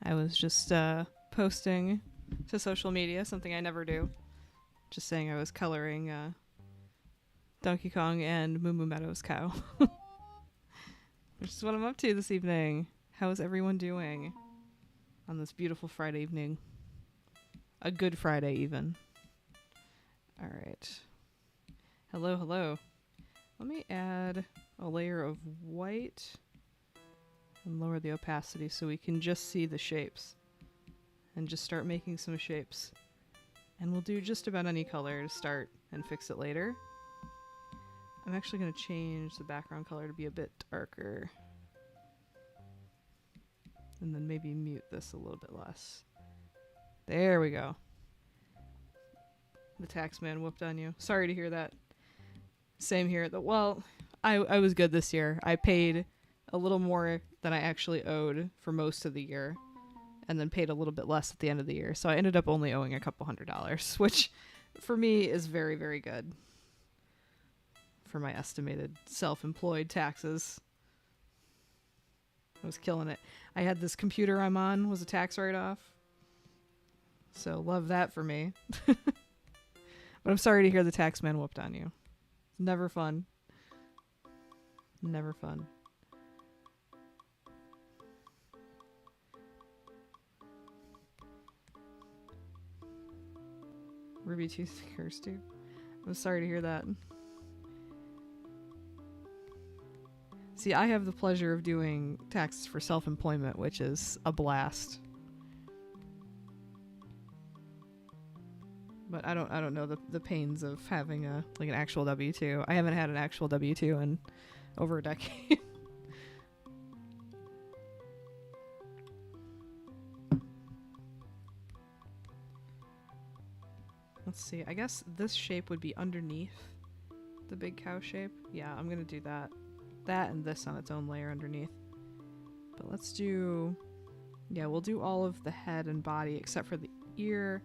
I was just posting to social media, something I never do. Just saying I was coloring Donkey Kong and Moo Moo Meadows cow. Which is what I'm up to this evening. How is everyone doing on this beautiful Friday evening? A good Friday, even. Alright. Hello, hello. Let me add a layer of white and lower the opacity so we can just see the shapes. And just start making some shapes. And we'll do just about any color to start and fix it later. I'm actually going to change the background color to be a bit darker. And then maybe mute this a little bit less. There we go. The tax man whooped on you. Sorry to hear that. Same here. Well, I was good this year. I paid a little more than I actually owed for most of the year. And then paid a little bit less at the end of the year. So I ended up only owing a couple $100, which for me is very, very good. For my estimated self-employed taxes. I was killing it. I had this computer I'm on was a tax write-off. So love that for me. But I'm sorry to hear the tax man whooped on you. It's never fun. Never fun. Ruby Tooth curse too. I'm sorry to hear that. See, I have the pleasure of doing taxes for self-employment, which is a blast. But I don't know the pains of having an actual W-2. I haven't had an actual W-2 in over a decade. Let's see. I guess this shape would be underneath the big cow shape. Yeah, I'm gonna do that. That and this on its own layer underneath. But let's do... Yeah, we'll do all of the head and body except for the ear,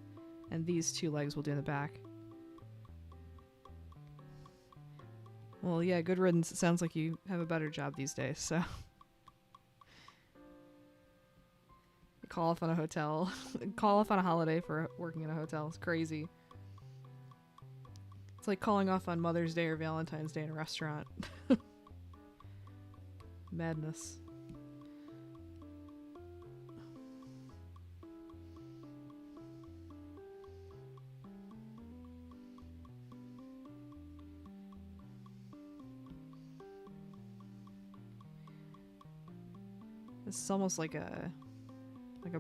and these two legs we'll do in the back. Well, yeah, good riddance. It sounds like you have a better job these days, so... Call off on a hotel. Call off on a holiday for working in a hotel. It's crazy. It's like calling off on Mother's Day or Valentine's Day in a restaurant. Madness. This is almost like a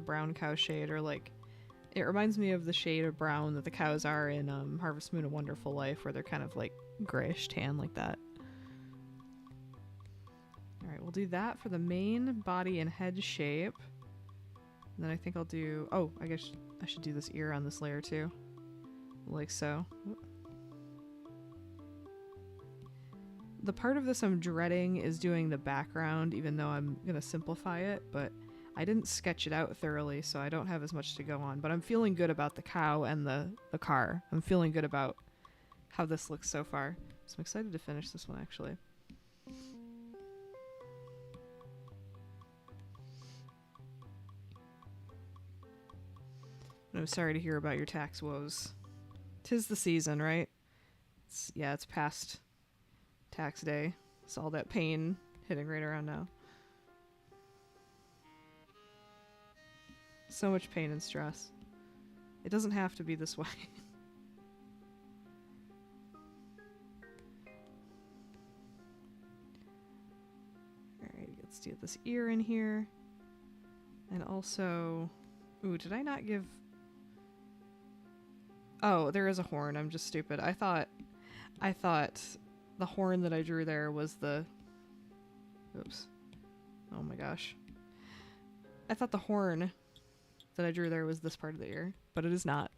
brown cow shade, or like it reminds me of the shade of brown that the cows are in Harvest Moon: A Wonderful Life, where they're kind of like grayish tan like that. Alright, we'll do that for the main body and head shape. And then I think I'll do... Oh, I guess I should do this ear on this layer too. Like so. The part of this I'm dreading is doing the background, even though I'm going to simplify it, but I didn't sketch it out thoroughly, so I don't have as much to go on. But I'm feeling good about the cow and the car. I'm feeling good about how this looks so far. So I'm excited to finish this one, actually. I'm sorry to hear about your tax woes. 'Tis the season, right? It's past tax day. It's all that pain hitting right around now. So much pain and stress. It doesn't have to be this way. Alright, let's do this ear in here. And also... Ooh, did I not give... Oh, there is a horn. I'm just stupid. I thought the horn that I drew there was the... Oops. Oh my gosh. I thought the horn that I drew there was this part of the ear, but it is not.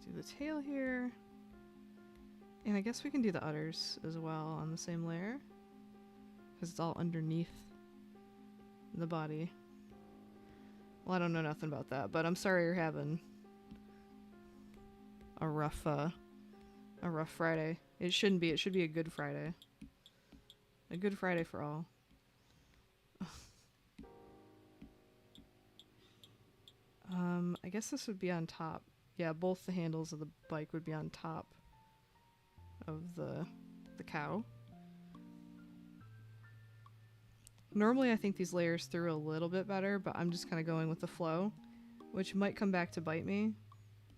Do the tail here. And I guess we can do the udders as well on the same layer. because it's all underneath the body. Well, I don't know nothing about that, but I'm sorry you're having a rough Friday. It shouldn't be. It should be a good Friday. A good Friday for all. I guess this would be on top. Yeah, both the handles of the bike would be on top of the cow. Normally I think these layers through a little bit better, but I'm just kind of going with the flow, which might come back to bite me,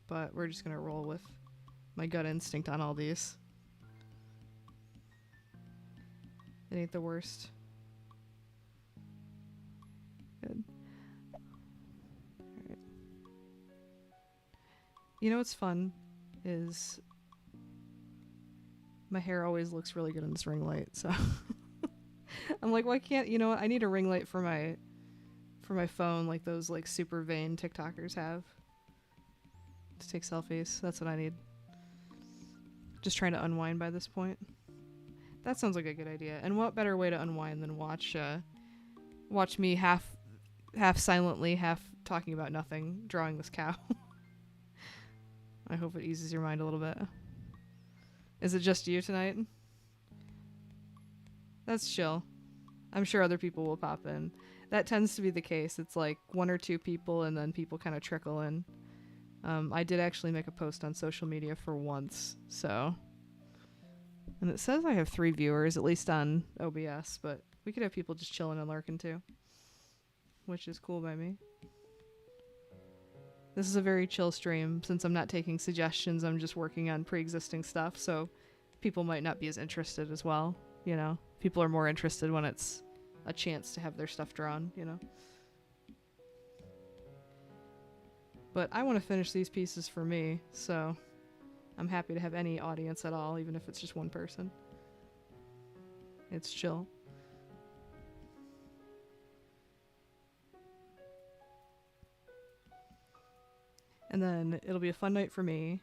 but we're just going to roll with my gut instinct on all these. It ain't the worst. Good. Alright. You know what's fun is my hair always looks really good in this ring light, so I'm like, why can't, you know what? I need a ring light for my phone, like those like super vain TikTokers have to take selfies. That's what I need. Just trying to unwind by this point. That sounds like a good idea. And what better way to unwind than watch me half silently, half talking about nothing, drawing this cow. I hope it eases your mind a little bit. Is it just you tonight? That's chill. I'm sure other people will pop in. That tends to be the case. It's like one or two people and then people kind of trickle in. I did actually make a post on social media for once, so. And it says I have 3 viewers, at least on OBS, but we could have people just chilling and lurking too, which is cool by me. This is a very chill stream. Since I'm not taking suggestions, I'm just working on pre-existing stuff, so people might not be as interested as well, you know? People are more interested when it's a chance to have their stuff drawn, you know? But I want to finish these pieces for me, so I'm happy to have any audience at all, even if it's just one person. It's chill. And then it'll be a fun night for me,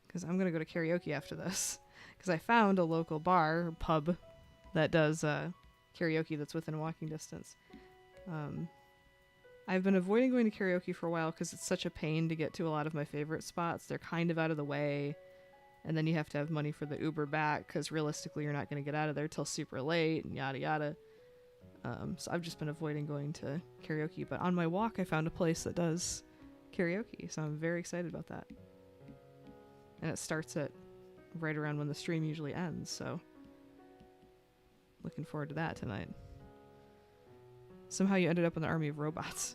because I'm going to go to karaoke after this. Because I found a local bar, pub, that does karaoke that's within walking distance. I've been avoiding going to karaoke for a while because it's such a pain to get to a lot of my favorite spots. They're kind of out of the way, and then you have to have money for the Uber back because realistically you're not going to get out of there till super late and yada yada. So I've just been avoiding going to karaoke, but on my walk I found a place that does karaoke, so I'm very excited about that. And it starts at right around when the stream usually ends, so looking forward to that tonight. Somehow you ended up in the army of robots.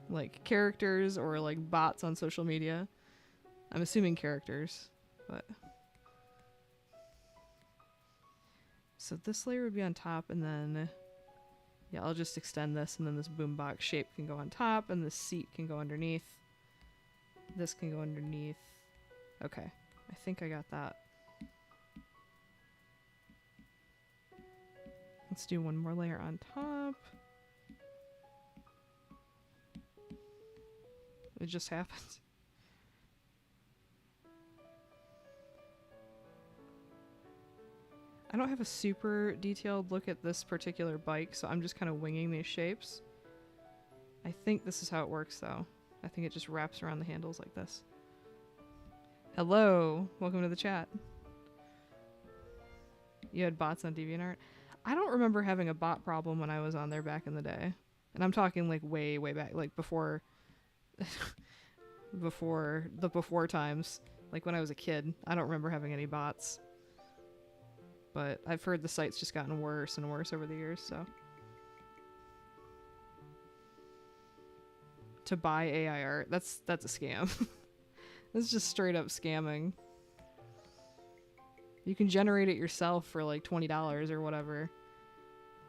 Like characters or like bots on social media. I'm assuming characters, but. So this layer would be on top, and then, yeah, I'll just extend this, and then this boombox shape can go on top, and this seat can go underneath. This can go underneath. Okay, I think I got that. Let's do one more layer on top. It just happened. I don't have a super detailed look at this particular bike, so I'm just kind of winging these shapes. I think this is how it works, though. I think it just wraps around the handles like this. Hello! Welcome to the chat. You had bots on DeviantArt? I don't remember having a bot problem when I was on there back in the day. And I'm talking like way, way back, like before... before times. Like when I was a kid. I don't remember having any bots. But I've heard the site's just gotten worse and worse over the years, so. To buy AI art, that's a scam. That's just straight up scamming. You can generate it yourself for like $20 or whatever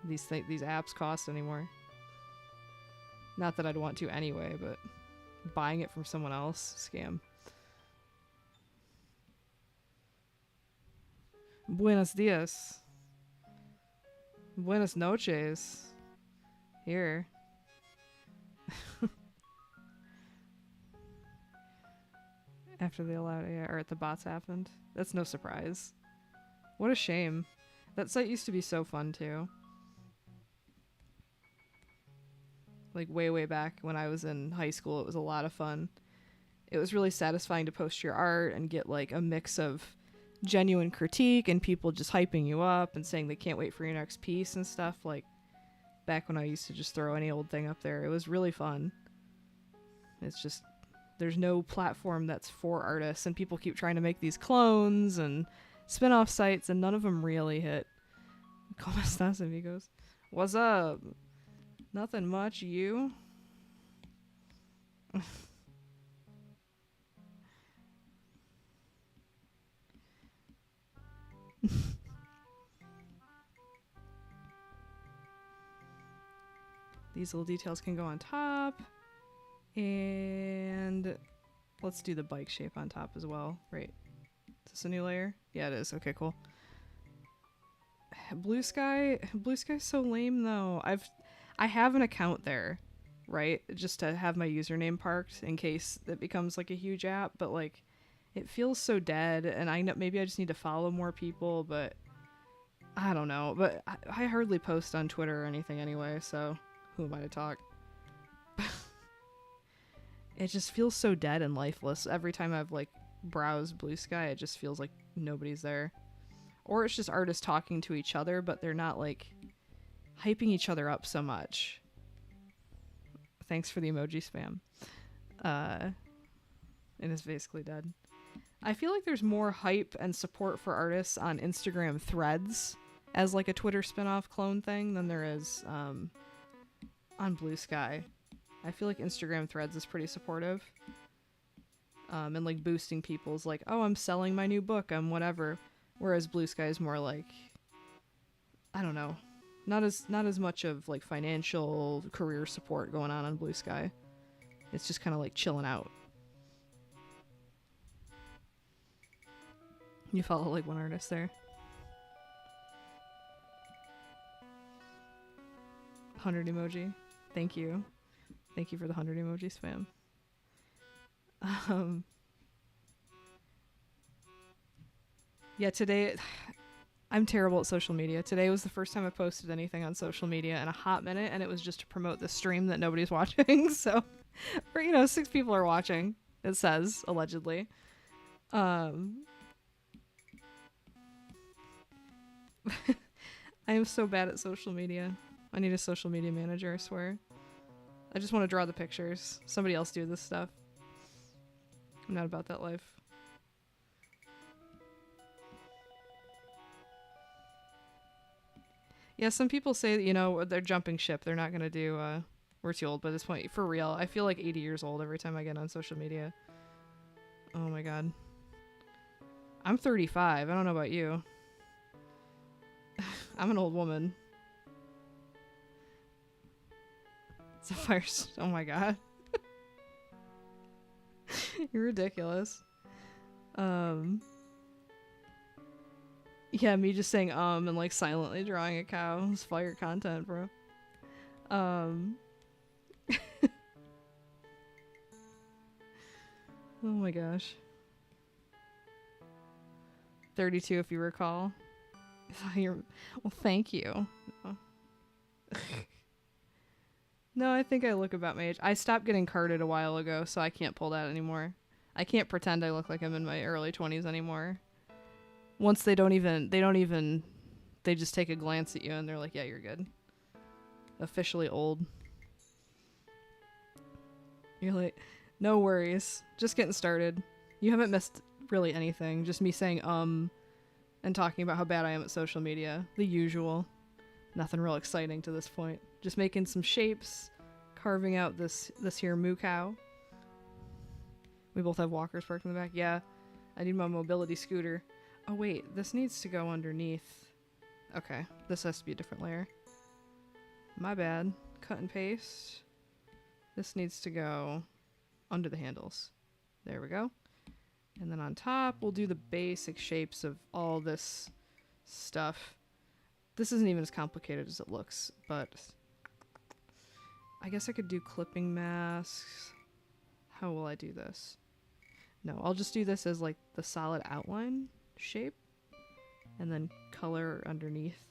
these apps cost anymore. Not that I'd want to anyway, but buying it from someone else, scam. Buenos dias. Buenas noches. Here. After they allowed AI art, the bots happened. That's no surprise. What a shame. That site used to be so fun too. Like way, way back when I was in high school, it was a lot of fun. It was really satisfying to post your art and get like a mix of genuine critique and people just hyping you up and saying they can't wait for your next piece and stuff. Like back when I used to just throw any old thing up there, it was really fun. It's just there's no platform that's for artists, and people keep trying to make these clones and spin-off sites, and none of them really hit. ¿Cómo estás, amigos? What's up? Nothing much, you? These little details can go on top. And let's do the bike shape on top as well. Right. Is this a new layer? Yeah, it is. Okay, cool. Blue Sky's so lame though. I have an account there, right? Just to have my username parked in case it becomes like a huge app, but like it feels so dead, and I know maybe I just need to follow more people, but I don't know. But I hardly post on Twitter or anything anyway, so who am I to talk? It just feels so dead and lifeless. Every time I've like browsed Blue Sky, it just feels like nobody's there. Or it's just artists talking to each other, but they're not like hyping each other up so much. Thanks for the emoji spam. It is basically dead. I feel like there's more hype and support for artists on Instagram Threads as like a Twitter spin-off clone thing than there is on Blue Sky. I feel like Instagram Threads is pretty supportive. And like boosting people's like, oh, I'm selling my new book, I'm whatever. Whereas Blue Sky is more like, I don't know, not as much of like financial career support going on Blue Sky. It's just kind of like chilling out. You follow like one artist there. 100 emoji. Thank you. Thank you for the 100 emoji spam. Yeah, today I'm terrible at social media. Today was the first time I posted anything on social media in a hot minute, and it was just to promote the stream that nobody's watching. So, or 6 people are watching. It says allegedly. I am so bad at social media. I need a social media manager, I swear. I just want to draw the pictures. Somebody else do this stuff. I'm not about that life. Yeah, some people say that, they're jumping ship. They're not going to do, we're too old by this point. For real, I feel like 80 years old every time I get on social media. Oh my god. I'm 35. I don't know about you. I'm an old woman. It's a fire. Oh my god. You're ridiculous. Yeah, me just saying and like silently drawing a cow is fire content, bro. Oh my gosh. 32 if you recall. Well, thank you. No, I think I look about my age. I stopped getting carded a while ago, so I can't pull that anymore. I can't pretend I look like I'm in my early 20s anymore. Once they just take a glance at you and they're like, yeah, you're good. Officially old. You're like, no worries. Just getting started. You haven't missed really anything. Just me saying and talking about how bad I am at social media. The usual. Nothing real exciting to this point. Just making some shapes, carving out this here moo cow. We both have walkers parked in the back. Yeah, I need my mobility scooter. Oh wait, this needs to go underneath. Okay, this has to be a different layer. My bad. Cut and paste. This needs to go under the handles. There we go. And then on top, we'll do the basic shapes of all this stuff. This isn't even as complicated as it looks, but I guess I could do clipping masks. How will I do this? No, I'll just do this as like the solid outline shape and then color underneath.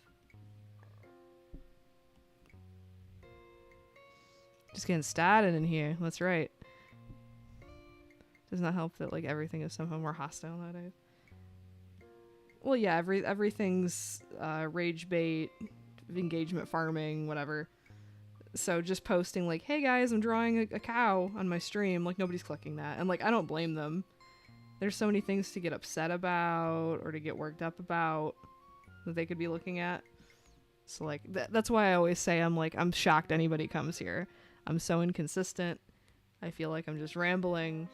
Just getting started in here. That's right. Does not help that like everything is somehow more hostile nowadays. Well, yeah, everything's rage bait, engagement farming, whatever. So just posting like, hey guys, I'm drawing a cow on my stream. Like, nobody's clicking that. And like, I don't blame them. There's so many things to get upset about or to get worked up about that they could be looking at. So like, that's why I always say I'm shocked anybody comes here. I'm so inconsistent. I feel like I'm just rambling.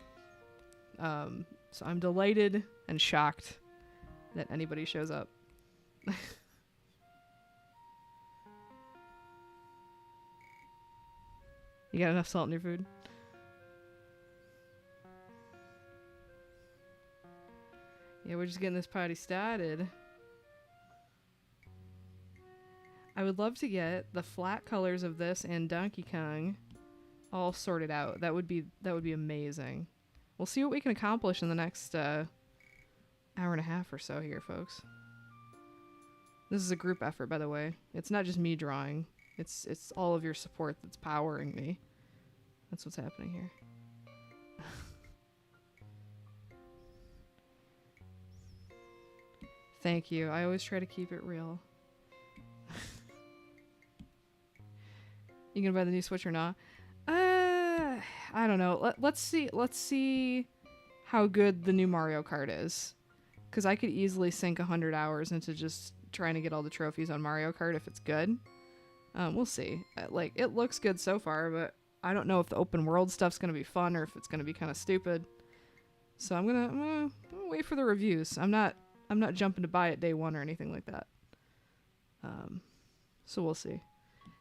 So I'm delighted and shocked that anybody shows up. You got enough salt in your food? Yeah, we're just getting this party started. I would love to get the flat colors of this and Donkey Kong all sorted out. That would be amazing. We'll see what we can accomplish in the next hour and a half or so here, folks. This is a group effort, by the way. It's not just me drawing. It's all of your support that's powering me. That's what's happening here. Thank you. I always try to keep it real. You gonna buy the new Switch or not? I don't know. Let's see how good the new Mario Kart is. Because I could easily sink 100 hours into just trying to get all the trophies on Mario Kart if it's good. We'll see. Like, it looks good so far, but I don't know if the open world stuff's gonna be fun or if it's gonna be kind of stupid. So I'm gonna wait for the reviews. I'm not jumping to buy it day one or anything like that. So we'll see.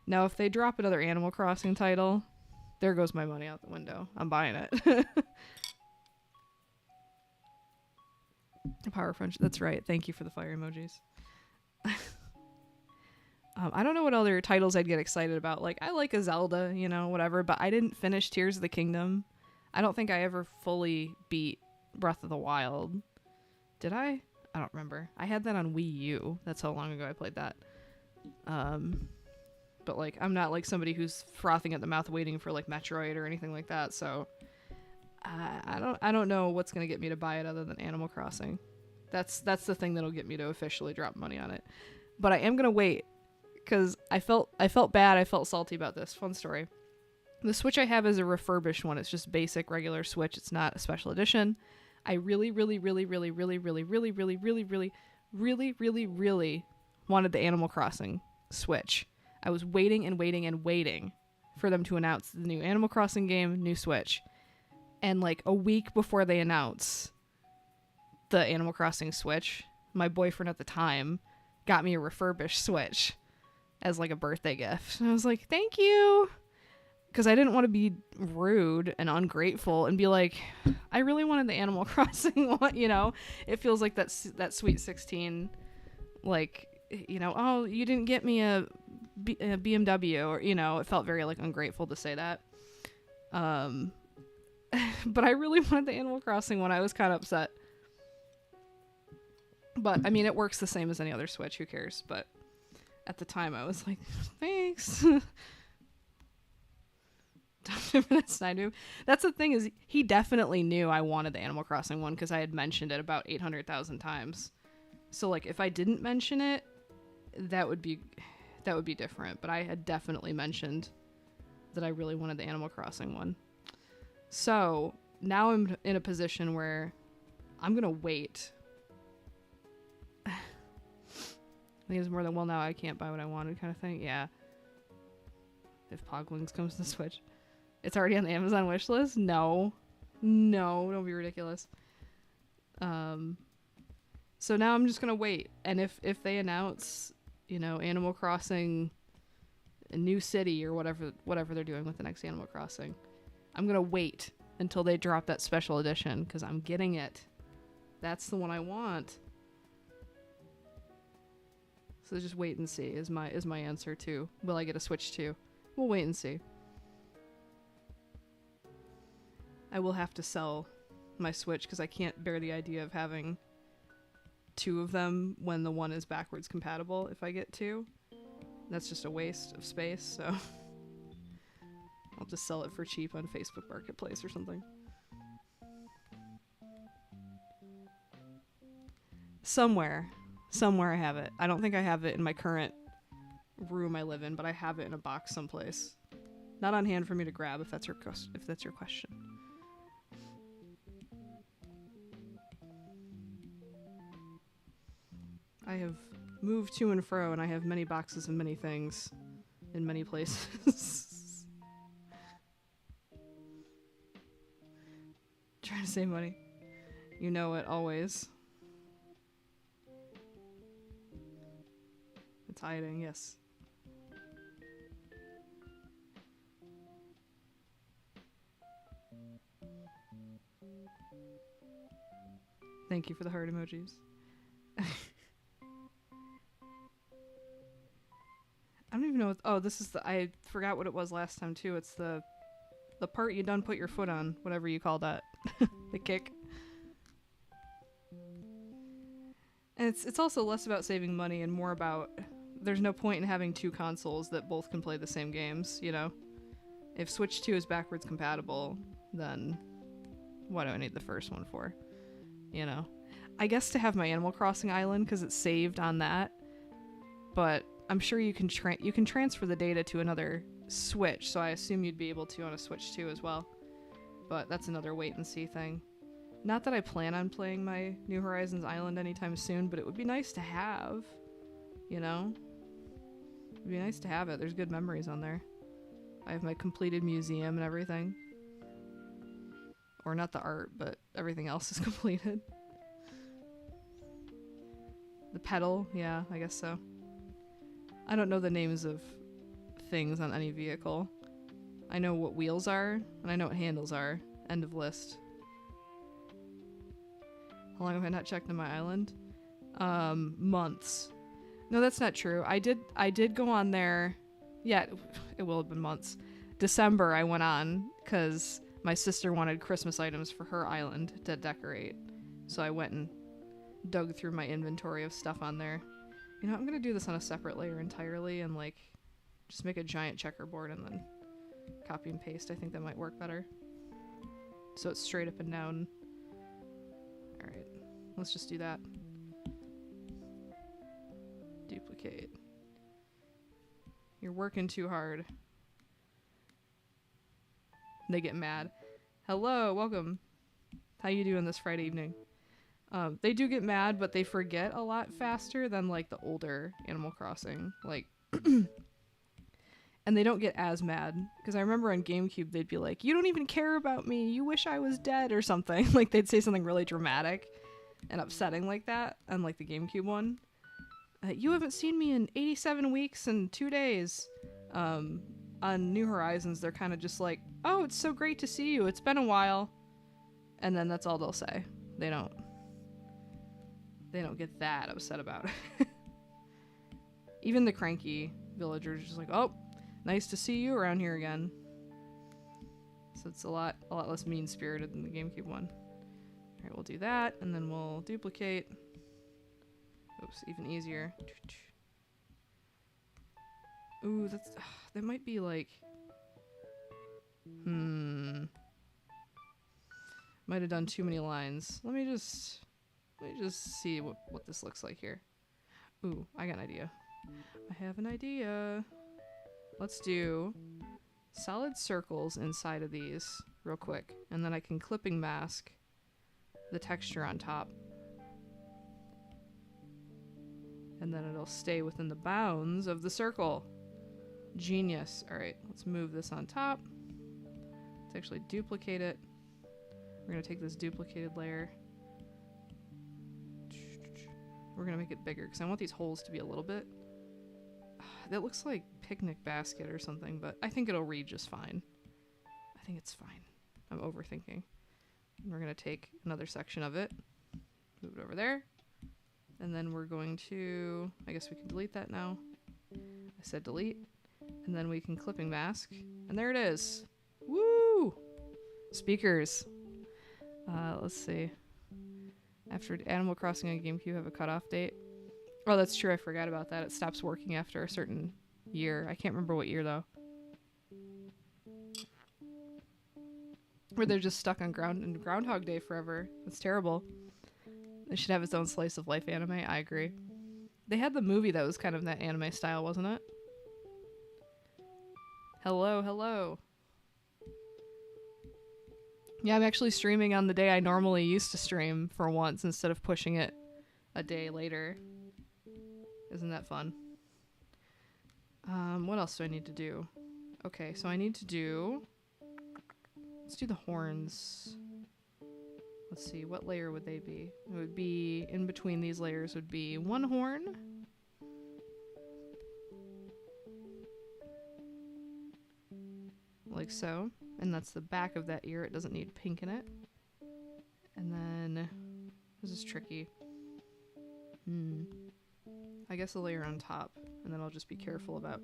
Now, if they drop another Animal Crossing title, there goes my money out the window. I'm buying it. Power French. That's right. Thank you for the fire emojis. I don't know what other titles I'd get excited about. Like, I like a Zelda, you know, whatever, but I didn't finish Tears of the Kingdom. I don't think I ever fully beat Breath of the Wild. Did I? I don't remember. I had that on Wii U. That's how long ago I played that. But like, I'm not like somebody who's frothing at the mouth waiting for like Metroid or anything like that. So I don't know what's gonna get me to buy it other than Animal Crossing. That's the thing that'll get me to officially drop money on it. But I am gonna wait because I felt bad. I felt salty about this. Fun story. The Switch I have is a refurbished one. It's just basic regular Switch. It's not a special edition. I really wanted the Animal Crossing Switch. I was waiting and waiting and waiting for them to announce the new Animal Crossing game, new Switch. And like a week before they announce the Animal Crossing Switch, my boyfriend at the time got me a refurbished Switch as like a birthday gift. And I was like, thank you. Because I didn't want to be rude and ungrateful and be like, I really wanted the Animal Crossing one, you know? It feels like that Sweet 16, like, you know, oh, you didn't get me a BMW, or, you know, it felt very like ungrateful to say that. But I really wanted the Animal Crossing one. I was kind of upset. But, I mean, it works the same as any other Switch. Who cares? But at the time, I was like, thanks. That's the thing, is he definitely knew I wanted the Animal Crossing one because I had mentioned it about 800,000 times. So, like, if I didn't mention it, that would be different. But I had definitely mentioned that I really wanted the Animal Crossing one. So now I'm in a position where I'm gonna wait. I think it's more than, well, now I can't buy what I wanted kind of thing. Yeah. If Poglings comes to Switch. It's already on the Amazon wish list? No, don't be ridiculous. So now I'm just gonna wait. And if they announce, you know, Animal Crossing a new city or whatever they're doing with the next Animal Crossing, I'm gonna wait until they drop that special edition because I'm getting it. That's the one I want. So just wait and see is my answer to will I get a Switch 2? We'll wait and see. I will have to sell my Switch because I can't bear the idea of having two of them when the one is backwards compatible if I get two. That's just a waste of space, so I'll just sell it for cheap on Facebook Marketplace or something. Somewhere I have it. I don't think I have it in my current room I live in, but I have it in a box someplace. Not on hand for me to grab if that's your question. I have moved to and fro, and I have many boxes and many things in many places. Trying to save money. You know it, always. It's hiding, yes. Thank you for the heart emojis. I don't even know. This is I forgot what it was last time too. It's the part you done put your foot on, whatever you call that, the kick. And it's also less about saving money and more about there's no point in having two consoles that both can play the same games. You know, if Switch 2 is backwards compatible, then what do I need the first one for? You know, I guess to have my Animal Crossing island because it's saved on that, but I'm sure you can transfer the data to another Switch, so I assume you'd be able to on a Switch 2 as well. But that's another wait and see thing. Not that I plan on playing my New Horizons island anytime soon, but it would be nice to have, you know? It'd be nice to have it. There's good memories on there. I have my completed museum and everything. Or not the art, but everything else is completed. The pedal, yeah, I guess so. I don't know the names of things on any vehicle. I know what wheels are, and I know what handles are. End of list. How long have I not checked on my island? Months. No, that's not true. I did go on there. Yeah, it will have been months. December I went on because my sister wanted Christmas items for her island to decorate. So I went and dug through my inventory of stuff on there. You know, I'm going to do this on a separate layer entirely and, like, just make a giant checkerboard and then copy and paste. I think that might work better. So it's straight up and down. Alright, let's just do that. Duplicate. You're working too hard. They get mad. Hello, welcome. How you doing this Friday evening? They do get mad, but they forget a lot faster than, like, the older Animal Crossing. Like, and they don't get as mad. Because I remember on GameCube, they'd be like, you don't even care about me. You wish I was dead or something. Like, they'd say something really dramatic and upsetting like that on, like, the GameCube one. You haven't seen me in 87 weeks and 2 days. On New Horizons, they're kind of just like, oh, it's so great to see you. It's been a while. And then that's all they'll say. They don't get that upset about it. Even the cranky villagers are just like, oh, nice to see you around here again. So it's a lot less mean-spirited than the GameCube one. Alright, we'll do that, and then we'll duplicate. Oops, even easier. Ooh, that might be like... Might have done too many lines. Let me just see what this looks like here. Ooh, I got an idea. I have an idea. Let's do solid circles inside of these real quick. And then I can clipping mask the texture on top. And then it'll stay within the bounds of the circle. Genius. Alright, let's move this on top. Let's actually duplicate it. We're going to take this duplicated layer. We're going to make it bigger because I want these holes to be a little bit... That looks like picnic basket or something, but I think it'll read just fine. I think it's fine. I'm overthinking. And we're going to take another section of it, move it over there, and then we're going to... I guess we can delete that now. I said delete. And then we can clipping mask. And there it is. Woo! Speakers. Let's see. After Animal Crossing on GameCube have a cutoff date. Oh, that's true. I forgot about that. It stops working after a certain year. I can't remember what year, though. Where they're just stuck on Groundhog Day forever. That's terrible. It should have its own slice of life anime. I agree. They had the movie that was kind of that anime style, wasn't it? Hello, hello. Yeah, I'm actually streaming on the day I normally used to stream for once instead of pushing it a day later. Isn't that fun? What else do I need to do? Okay, so I need to do... Let's do the horns. Let's see, what layer would they be? It would be, in between these layers would be one horn. Like so. And that's the back of that ear. It doesn't need pink in it. And then... This is tricky. I guess a layer on top. And then I'll just be careful about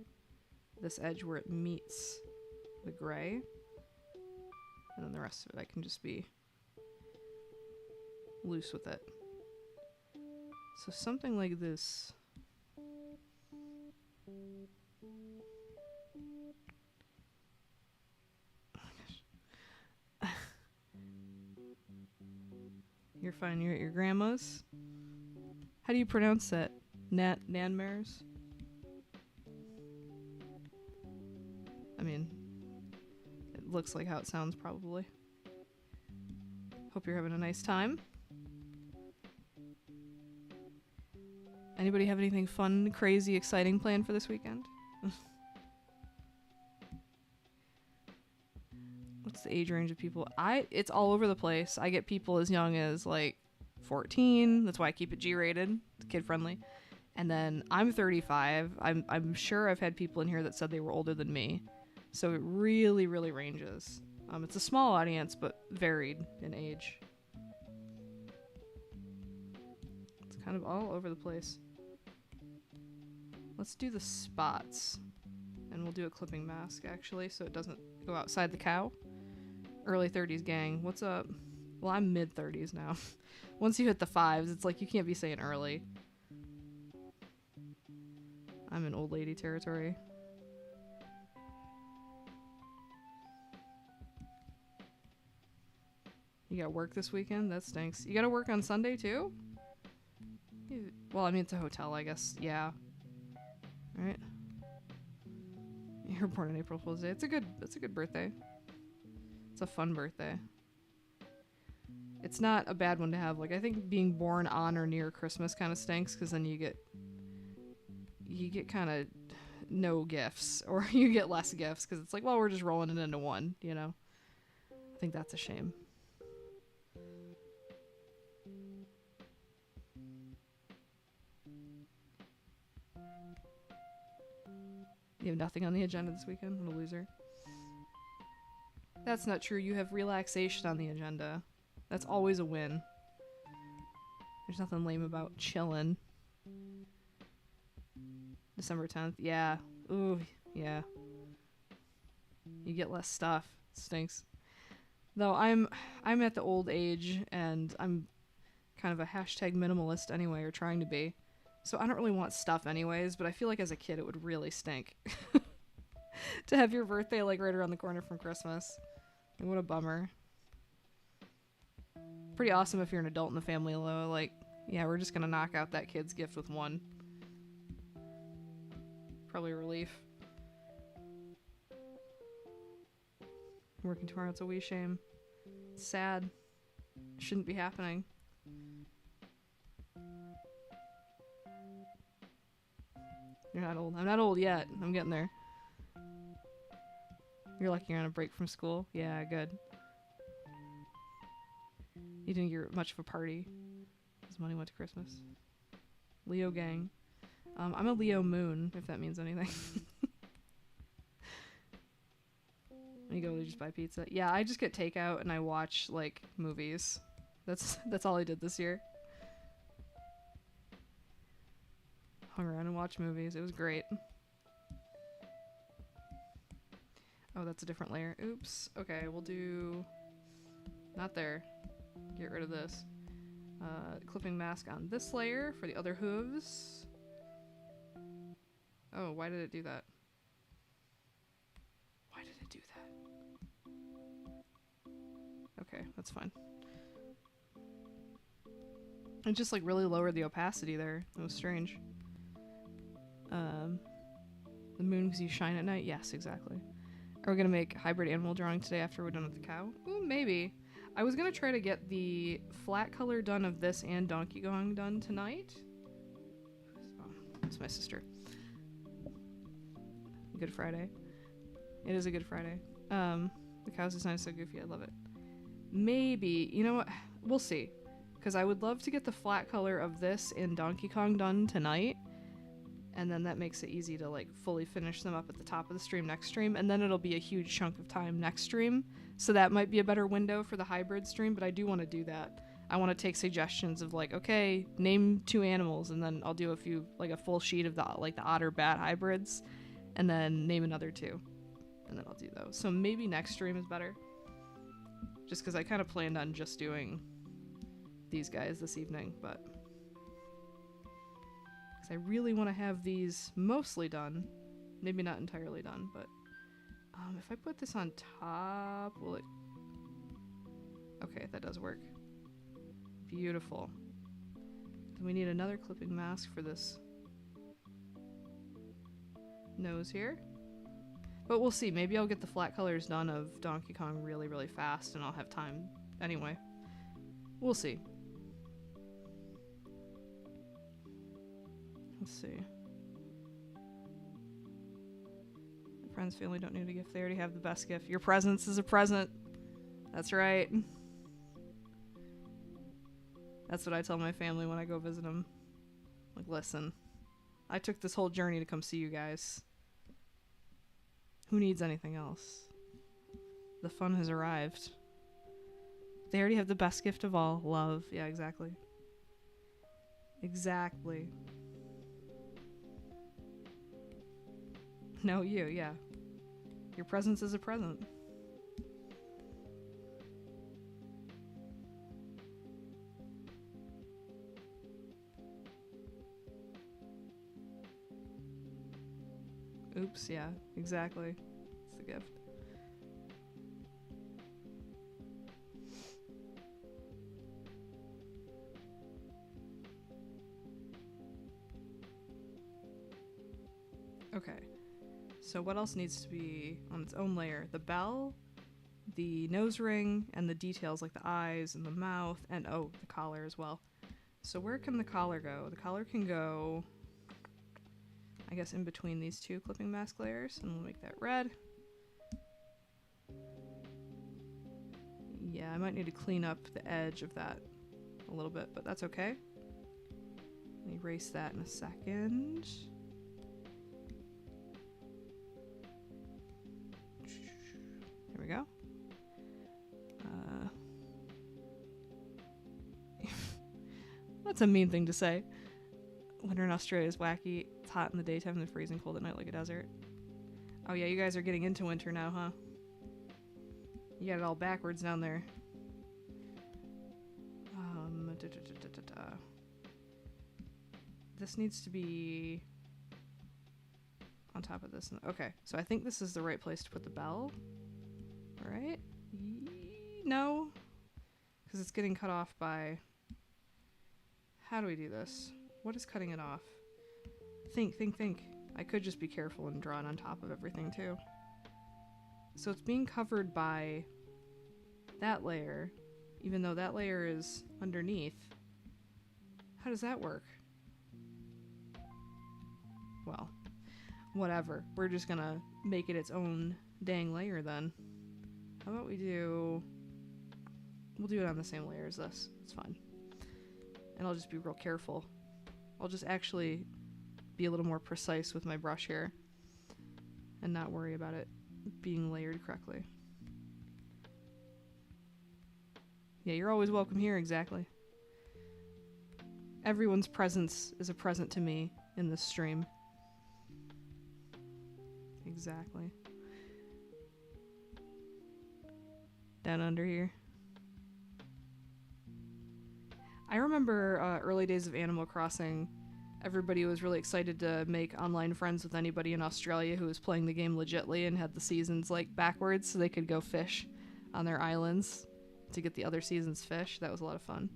this edge where it meets the gray. And then the rest of it I can just be loose with it. So something like this. You're fine. You're at your grandma's. How do you pronounce that? Nanmares? I mean, it looks like how it sounds probably. Hope you're having a nice time. Anybody have anything fun, crazy, exciting planned for this weekend? What's the age range of people? It's all over the place. I get people as young as like 14. That's why I keep it G-rated. It's kid-friendly. And then I'm 35. I'm sure I've had people in here that said they were older than me. So it really, really ranges. It's a small audience, but varied in age. It's kind of all over the place. Let's do the spots. And we'll do a clipping mask, actually, so it doesn't go outside the cow. Early 30s gang, what's up? Well, I'm mid-30s now. Once you hit the 5s, it's like you can't be saying early. I'm in old lady territory. You got work this weekend? That stinks. You gotta work on Sunday, too? Well, I mean, it's a hotel, I guess. Yeah. Right? You're born on April Fool's Day. It's a good birthday. It's a fun birthday. It's not a bad one to have. Like, I think being born on or near Christmas kind of stinks, because then you get kind of no gifts, or you get less gifts, because it's like, well, we're just rolling it into one, you know? I think that's a shame. You have nothing on the agenda this weekend? What a loser. That's not true. You have relaxation on the agenda. That's always a win. There's nothing lame about chilling. December 10th. Yeah. Ooh, yeah. You get less stuff. It stinks. Though I'm at the old age, and I'm kind of a hashtag minimalist anyway, or trying to be. So I don't really want stuff anyways, but I feel like as a kid it would really stink. To have your birthday like right around the corner from Christmas. Like, what a bummer. Pretty awesome if you're an adult in the family, though. Like, yeah, we're just gonna knock out that kid's gift with one. Probably a relief. Working tomorrow, it's a wee shame. It's sad. It shouldn't be happening. You're not old. I'm not old yet. I'm getting there. You're lucky you're on a break from school. Yeah, good. You didn't get much of a party. His money went to Christmas. Leo gang. I'm a Leo moon, if that means anything. You go, you just buy pizza. Yeah, I just get takeout and I watch, like, movies. That's all I did this year. Hung around and watched movies. It was great. Oh, that's a different layer. Oops. Okay, we'll do... Not there. Get rid of this. Clipping mask on this layer for the other hooves. Oh, why did it do that? Why did it do that? Okay, that's fine. It just like really lowered the opacity there. It was strange. The moon because you shine at night? Yes, exactly. Are we gonna make hybrid animal drawing today after we're done with the cow? Ooh, maybe. I was gonna try to get the flat color done of this and Donkey Kong done tonight. Oh, it's my sister. Good Friday. It is a Good Friday. The cow's design is so goofy. I love it. Maybe. You know what? We'll see. Because I would love to get the flat color of this and Donkey Kong done tonight. And then that makes it easy to like fully finish them up at the top of the stream next stream. And then it'll be a huge chunk of time next stream. So that might be a better window for the hybrid stream, but I do want to do that. I want to take suggestions of like, okay, name 2 animals, and then I'll do a few, like a full sheet of the like the otter bat hybrids, and then name another 2. And then I'll do those. So maybe next stream is better. Just because I kind of planned on just doing these guys this evening, but because I really want to have these mostly done. Maybe not entirely done, but if I put this on top, will it... Okay, that does work. Beautiful. Then we need another clipping mask for this nose here. But we'll see. Maybe I'll get the flat colors done of Donkey Kong really, really fast, and I'll have time anyway. We'll see. Let's see. Friends, family don't need a gift. They already have the best gift. Your presence is a present. That's right. That's what I tell my family when I go visit them. Like, listen, I took this whole journey to come see you guys. Who needs anything else? The fun has arrived. They already have the best gift of all. Love. Yeah, exactly. Exactly. No, you, yeah. Your presence is a present. Oops, yeah, exactly. It's the gift. Okay. So what else needs to be on its own layer? The bell, the nose ring, and the details like the eyes and the mouth, and oh, the collar as well. So where can the collar go? The collar can go, I guess, in between these 2 clipping mask layers, and we'll make that red. Yeah, I might need to clean up the edge of that a little bit, but that's okay. I'll erase that in a second. There we go. That's a mean thing to say. Winter in Australia is wacky. It's hot in the daytime and freezing cold at night like a desert. Oh yeah, you guys are getting into winter now, huh? You got it all backwards down there. This needs to be on top of this. Okay, so I think this is the right place to put the bell. Right? No? Because it's getting cut off by... How do we do this? What is cutting it off? Think. I could just be careful and draw it on top of everything too. So it's being covered by that layer, even though that layer is underneath. How does that work? Well, whatever. We're just gonna make it its own dang layer then. How about we do... We'll do it on the same layer as this. It's fine. And I'll just be real careful. I'll just actually be a little more precise with my brush here and not worry about it being layered correctly. Yeah, you're always welcome here, exactly. Everyone's presence is a present to me in this stream. Exactly. Down under here. I remember early days of Animal Crossing. Everybody was really excited to make online friends with anybody in Australia who was playing the game legitly and had the seasons like backwards so they could go fish on their islands to get the other season's fish. That was a lot of fun.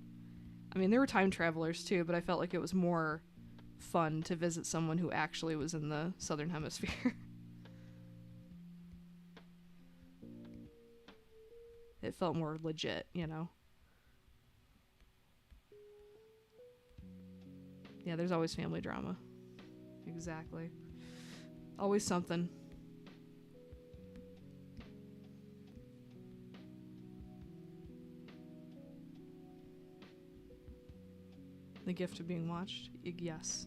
I mean, there were time travelers too, but I felt like it was more fun to visit someone who actually was in the southern hemisphere. It felt more legit, you know? Yeah, there's always family drama. Exactly. Always something. The gift of being watched? Yes.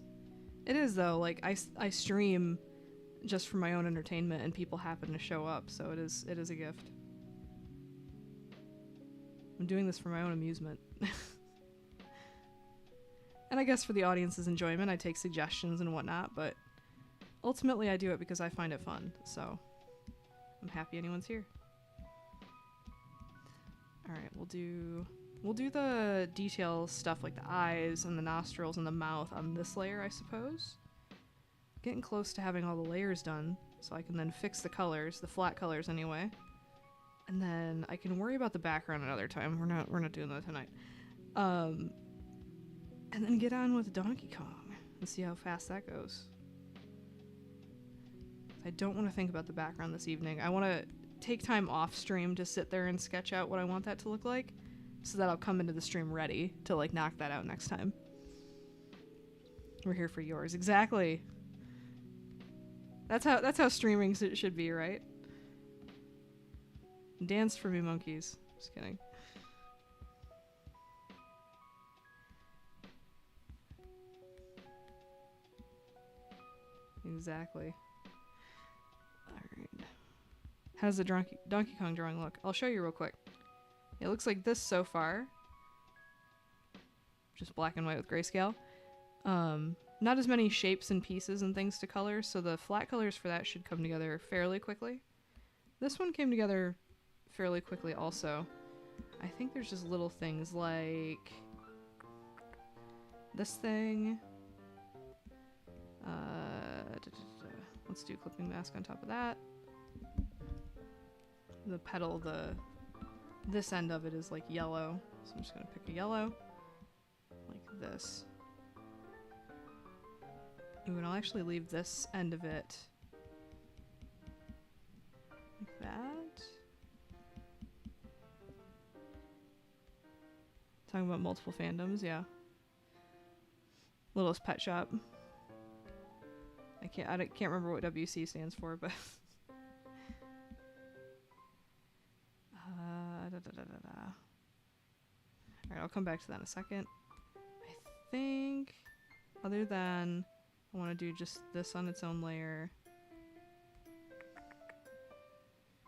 It is, though. Like, I stream just for my own entertainment, and people happen to show up, so it is a gift. I'm doing this for my own amusement. And I guess for the audience's enjoyment, I take suggestions and whatnot, but ultimately I do it because I find it fun, so I'm happy anyone's here. Alright, we'll do the detail stuff like the eyes and the nostrils and the mouth on this layer, I suppose. Getting close to having all the layers done, so I can then fix the colors, the flat colors anyway. And then I can worry about the background another time. We're not doing that tonight. And then get on with Donkey Kong and see how fast that goes. I don't want to think about the background this evening. I want to take time off stream to sit there and sketch out what I want that to look like, so that I'll come into the stream ready to like knock that out next time. We're here for yours. Exactly. That's how streaming should be, right? Dance for me, monkeys. Just kidding. Exactly. Alright. How does the Donkey Kong drawing look? I'll show you real quick. It looks like this so far. Just black and white with grayscale. Not as many shapes and pieces and things to color, so the flat colors for that should come together fairly quickly. This one came together fairly quickly also. I think there's just little things like this thing. Let's do clipping mask on top of that. The petal, this end of it is like yellow, so I'm just gonna pick a yellow like this. Ooh, and I'll actually leave this end of it like that. Talking about multiple fandoms, yeah. Littlest Pet Shop. I can't remember what WC stands for, but Alright, I'll come back to that in a second. I think other than I want to do just this on its own layer,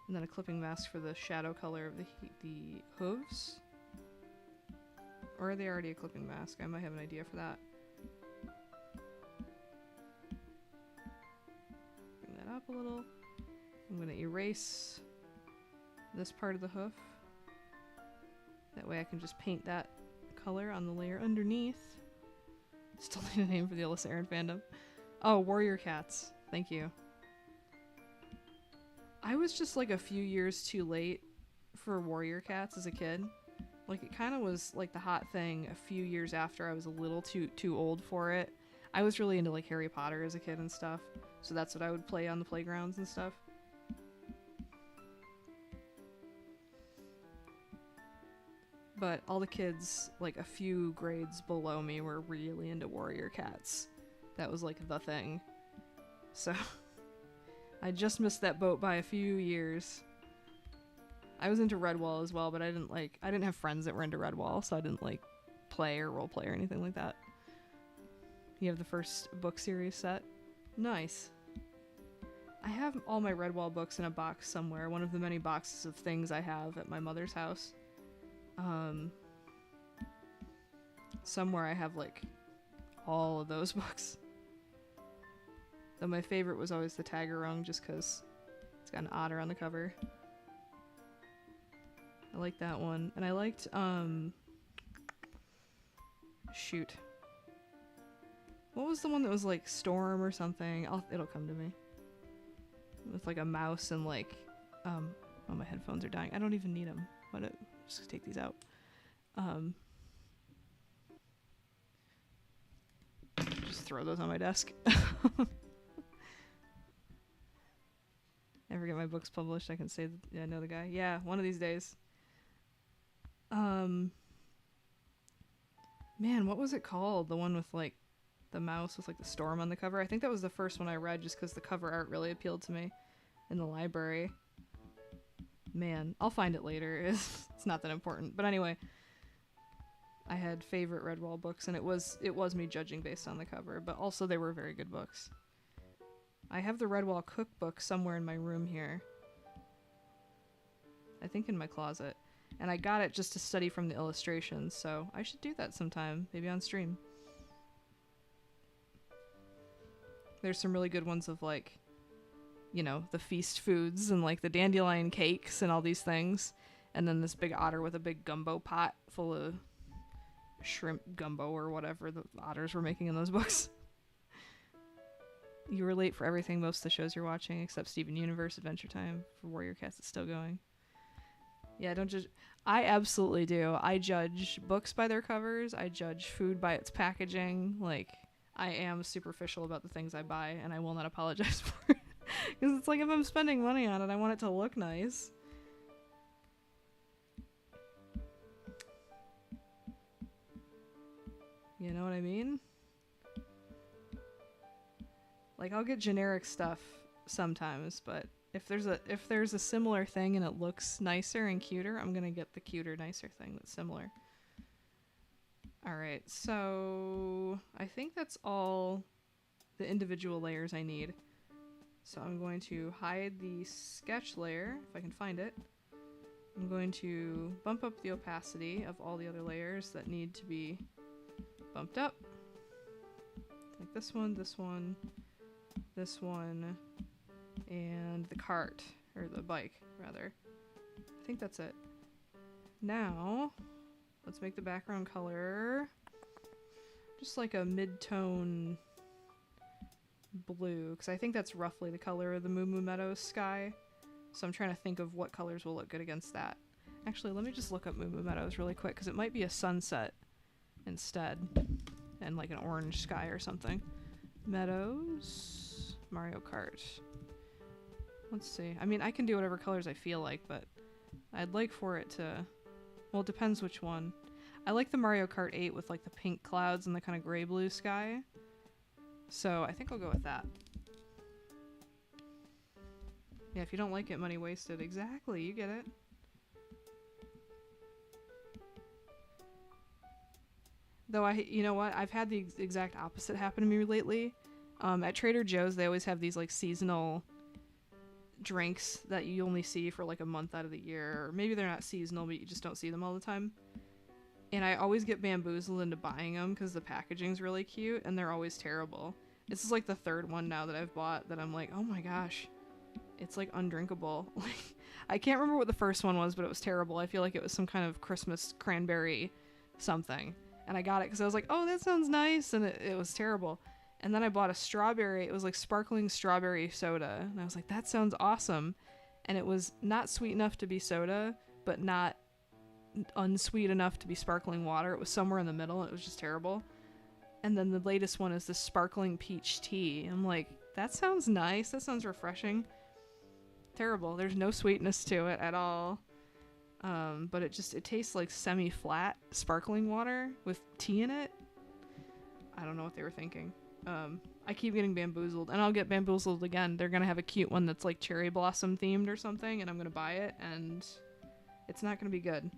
and then a clipping mask for the shadow color of the hooves. Or are they already a clipping mask? I might have an idea for that. Bring that up a little. I'm going to erase this part of the hoof. That way I can just paint that color on the layer underneath. Still need a name for the Alyssa Aaron fandom. Oh, Warrior Cats. Thank you. I was just like a few years too late for Warrior Cats as a kid. Like, it kind of was like the hot thing a few years after I was a little too old for it. I was really into like Harry Potter as a kid and stuff, so that's what I would play on the playgrounds and stuff. But all the kids, like a few grades below me, were really into Warrior Cats. That was like the thing. So I just missed that boat by a few years. I was into Redwall as well, but I didn't have friends that were into Redwall, so I didn't like play or roleplay or anything like that. You have the first book series set? Nice. I have all my Redwall books in a box somewhere, one of the many boxes of things I have at my mother's house. Somewhere I have like all of those books. Though my favorite was always the Tagarung, just because it's got an otter on the cover. I like that one. And I liked, Shoot. What was the one that was like Storm or something? It'll come to me. With like a mouse and like, oh, my headphones are dying. I don't even need them. Just take these out. Just throw those on my desk. Ever get my books published, I can say, yeah, I know the guy. Yeah, one of these days. Man, what was it called? The one with like the mouse with like the storm on the cover. I think that was the first one I read just because the cover art really appealed to me in the library. Man, I'll find it later. It's not that important. But anyway, I had favorite Redwall books, and it was me judging based on the cover, but also they were very good books. I have the Redwall cookbook somewhere in my room here. I think in my closet. And I got it just to study from the illustrations, so I should do that sometime, maybe on stream. There's some really good ones of like, you know, the feast foods and like the dandelion cakes and all these things. And then this big otter with a big gumbo pot full of shrimp gumbo or whatever the otters were making in those books. You relate for everything most of the shows you're watching except Steven Universe, Adventure Time. For Warrior Cats, it's still going. Yeah, don't judge. I absolutely do. I judge books by their covers. I judge food by its packaging. Like, I am superficial about the things I buy, and I will not apologize for it. Because it's like, if I'm spending money on it, I want it to look nice. You know what I mean? Like, I'll get generic stuff sometimes, but if there's a similar thing and it looks nicer and cuter, I'm gonna get the cuter, nicer thing that's similar. Alright, so I think that's all the individual layers I need. So I'm going to hide the sketch layer, if I can find it. I'm going to bump up the opacity of all the other layers that need to be bumped up. Like this one, this one, this one, and the cart, or the bike, rather. I think that's it. Now, let's make the background color just like a mid-tone blue, because I think that's roughly the color of the Moo Moo Meadows sky. So I'm trying to think of what colors will look good against that. Actually, let me just look up Moo Moo Meadows really quick, because it might be a sunset instead, and like an orange sky or something. Meadows, Mario Kart. Let's see. I mean, I can do whatever colors I feel like, but I'd like for it to... Well, it depends which one. I like the Mario Kart 8 with like the pink clouds and the kind of gray-blue sky. So I think I'll go with that. Yeah, if you don't like it, money wasted. Exactly, you get it. Though you know what? I've had the exact opposite happen to me lately. At Trader Joe's, they always have these like seasonal drinks that you only see for like a month out of the year. Or maybe they're not seasonal, but you just don't see them all the time. And I always get bamboozled into buying them because the packaging's really cute, and they're always terrible. This is like the third one now that I've bought that I'm like, oh my gosh, it's like undrinkable. Like, I can't remember what the first one was, but it was terrible. I feel like it was some kind of Christmas cranberry something. And I got it because I was like, oh, that sounds nice, and it was terrible. And then I bought a strawberry. It was like sparkling strawberry soda. And I was like, that sounds awesome. And it was not sweet enough to be soda, but not unsweet enough to be sparkling water. It was somewhere in the middle. And it was just terrible. And then the latest one is the sparkling peach tea. I'm like, that sounds nice. That sounds refreshing. Terrible. There's no sweetness to it at all. But it tastes like semi-flat sparkling water with tea in it. I don't know what they were thinking. I keep getting bamboozled, and I'll get bamboozled again. They're gonna have a cute one that's like cherry blossom themed or something, and I'm gonna buy it, and it's not gonna be good.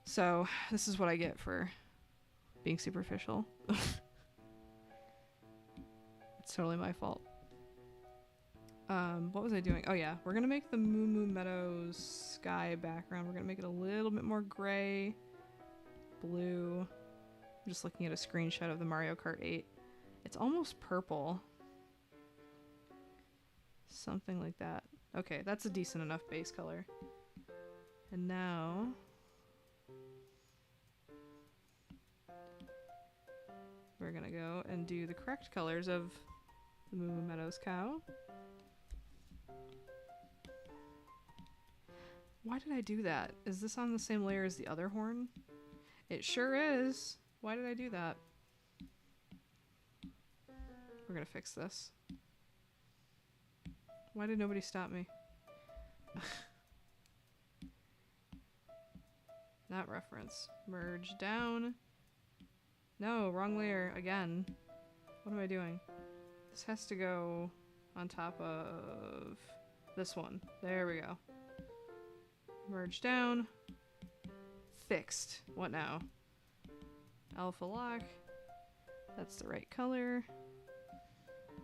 So this is what I get for being superficial. It's totally my fault. What was I doing? Oh yeah, we're gonna make the Moo Moo Meadows sky background. We're gonna make it a little bit more gray, blue. I'm just looking at a screenshot of the Mario Kart 8. It's almost purple. Something like that. Okay, that's a decent enough base color. And now... gonna go and do the correct colors of the Moo Moo Meadows cow. Why did I do that? Is this on the same layer as the other horn? It sure is. Why did I do that? We're gonna fix this. Why did nobody stop me? That reference. Merge down. No, wrong layer again. What am I doing? This has to go on top of this one. There we go. Merge down. Fixed. What now? Alpha lock. That's the right color.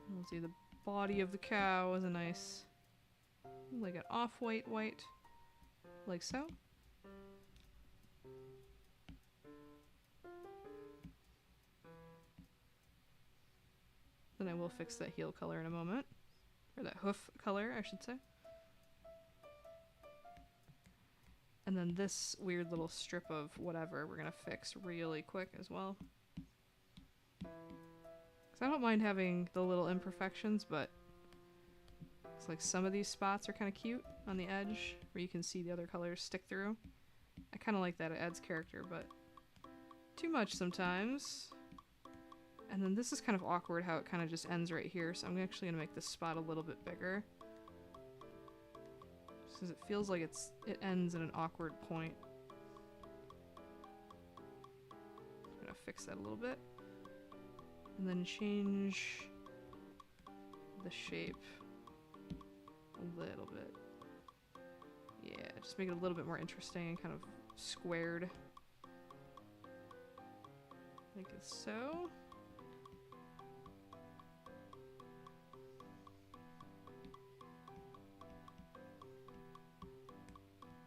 We'll do the body of the cow as a nice, like an off-white white, like so. Then I will fix that heel color in a moment. Or that hoof color, I should say. And then this weird little strip of whatever we're gonna fix really quick as well. Because I don't mind having the little imperfections, but it's like some of these spots are kind of cute on the edge where you can see the other colors stick through. I kind of like that, it adds character, but too much sometimes. And then this is kind of awkward how it kind of just ends right here, so I'm actually going to make this spot a little bit bigger. Just because it feels like it ends at an awkward point. I'm going to fix that a little bit. And then change the shape a little bit. Yeah, just make it a little bit more interesting and kind of squared. Like so.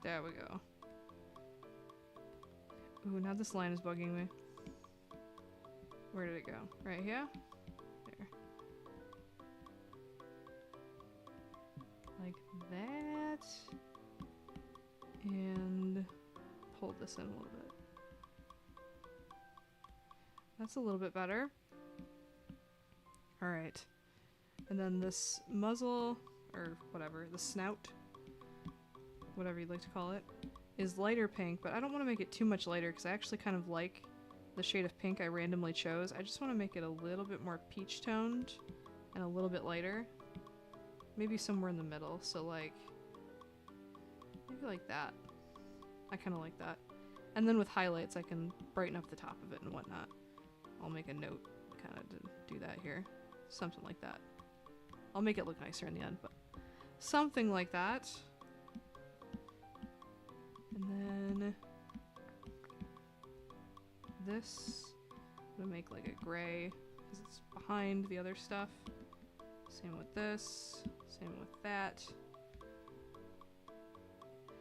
There we go. Ooh, now this line is bugging me. Where did it go? Right here? There. Like that. And pull this in a little bit. That's a little bit better. Alright. And then this muzzle, or whatever, the snout, whatever you'd like to call it, is lighter pink, but I don't want to make it too much lighter because I actually kind of like the shade of pink I randomly chose. I just want to make it a little bit more peach toned and a little bit lighter. Maybe somewhere in the middle, so like, maybe like that. I kind of like that. And then with highlights I can brighten up the top of it and whatnot. I'll make a note kind of to do that here. Something like that. I'll make it look nicer in the end, but something like that. And then this, I'm gonna make like a gray because it's behind the other stuff. Same with this, same with that.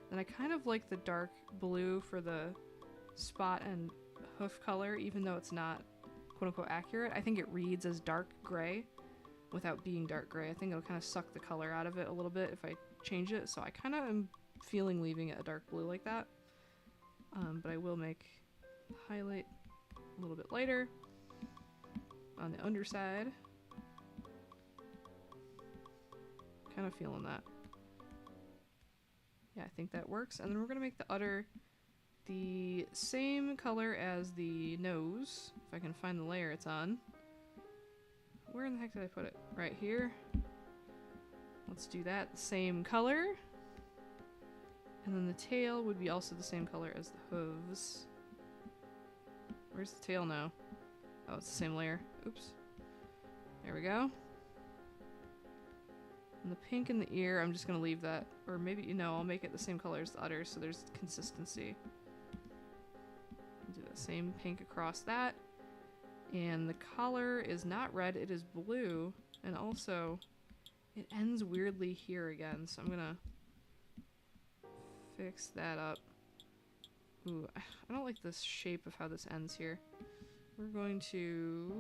Then I kind of like the dark blue for the spot and hoof color, even though it's not quote unquote accurate. I think it reads as dark gray without being dark gray. I think it'll kind of suck the color out of it a little bit if I change it, so I kind of am feeling leaving it a dark blue like that. But I will make the highlight a little bit lighter on the underside. Kind of feeling that. Yeah, I think that works. And then we're going to make the udder the same color as the nose, if I can find the layer it's on. Where in the heck did I put it? Right here. Let's do that. The same color. And then the tail would be also the same color as the hooves. Where's the tail now? Oh, it's the same layer. Oops. There we go. And the pink in the ear, I'm just going to leave that. Or maybe, you know, I'll make it the same color as the udder so there's consistency. Do the same pink across that. And the collar is not red, it is blue. And also, it ends weirdly here again, so I'm going to fix that up. Ooh, I don't like this shape of how this ends here. We're going to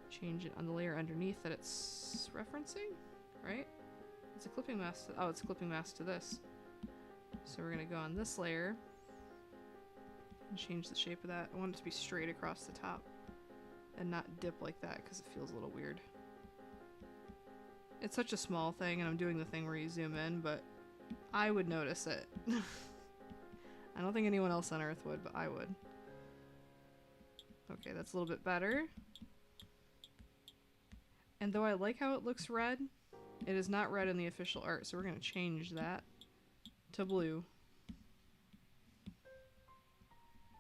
change it on the layer underneath that it's referencing, right? It's a clipping mask. It's a clipping mask to this. So we're going to go on this layer And change the shape of that. I want it to be straight across the top and not dip like that because it feels a little weird. It's such a small thing, and I'm doing the thing where you zoom in, but I would notice it. I don't think anyone else on Earth would, but I would. Okay, that's a little bit better. And though I like how it looks red, it is not red in the official art, so we're going to change that to blue.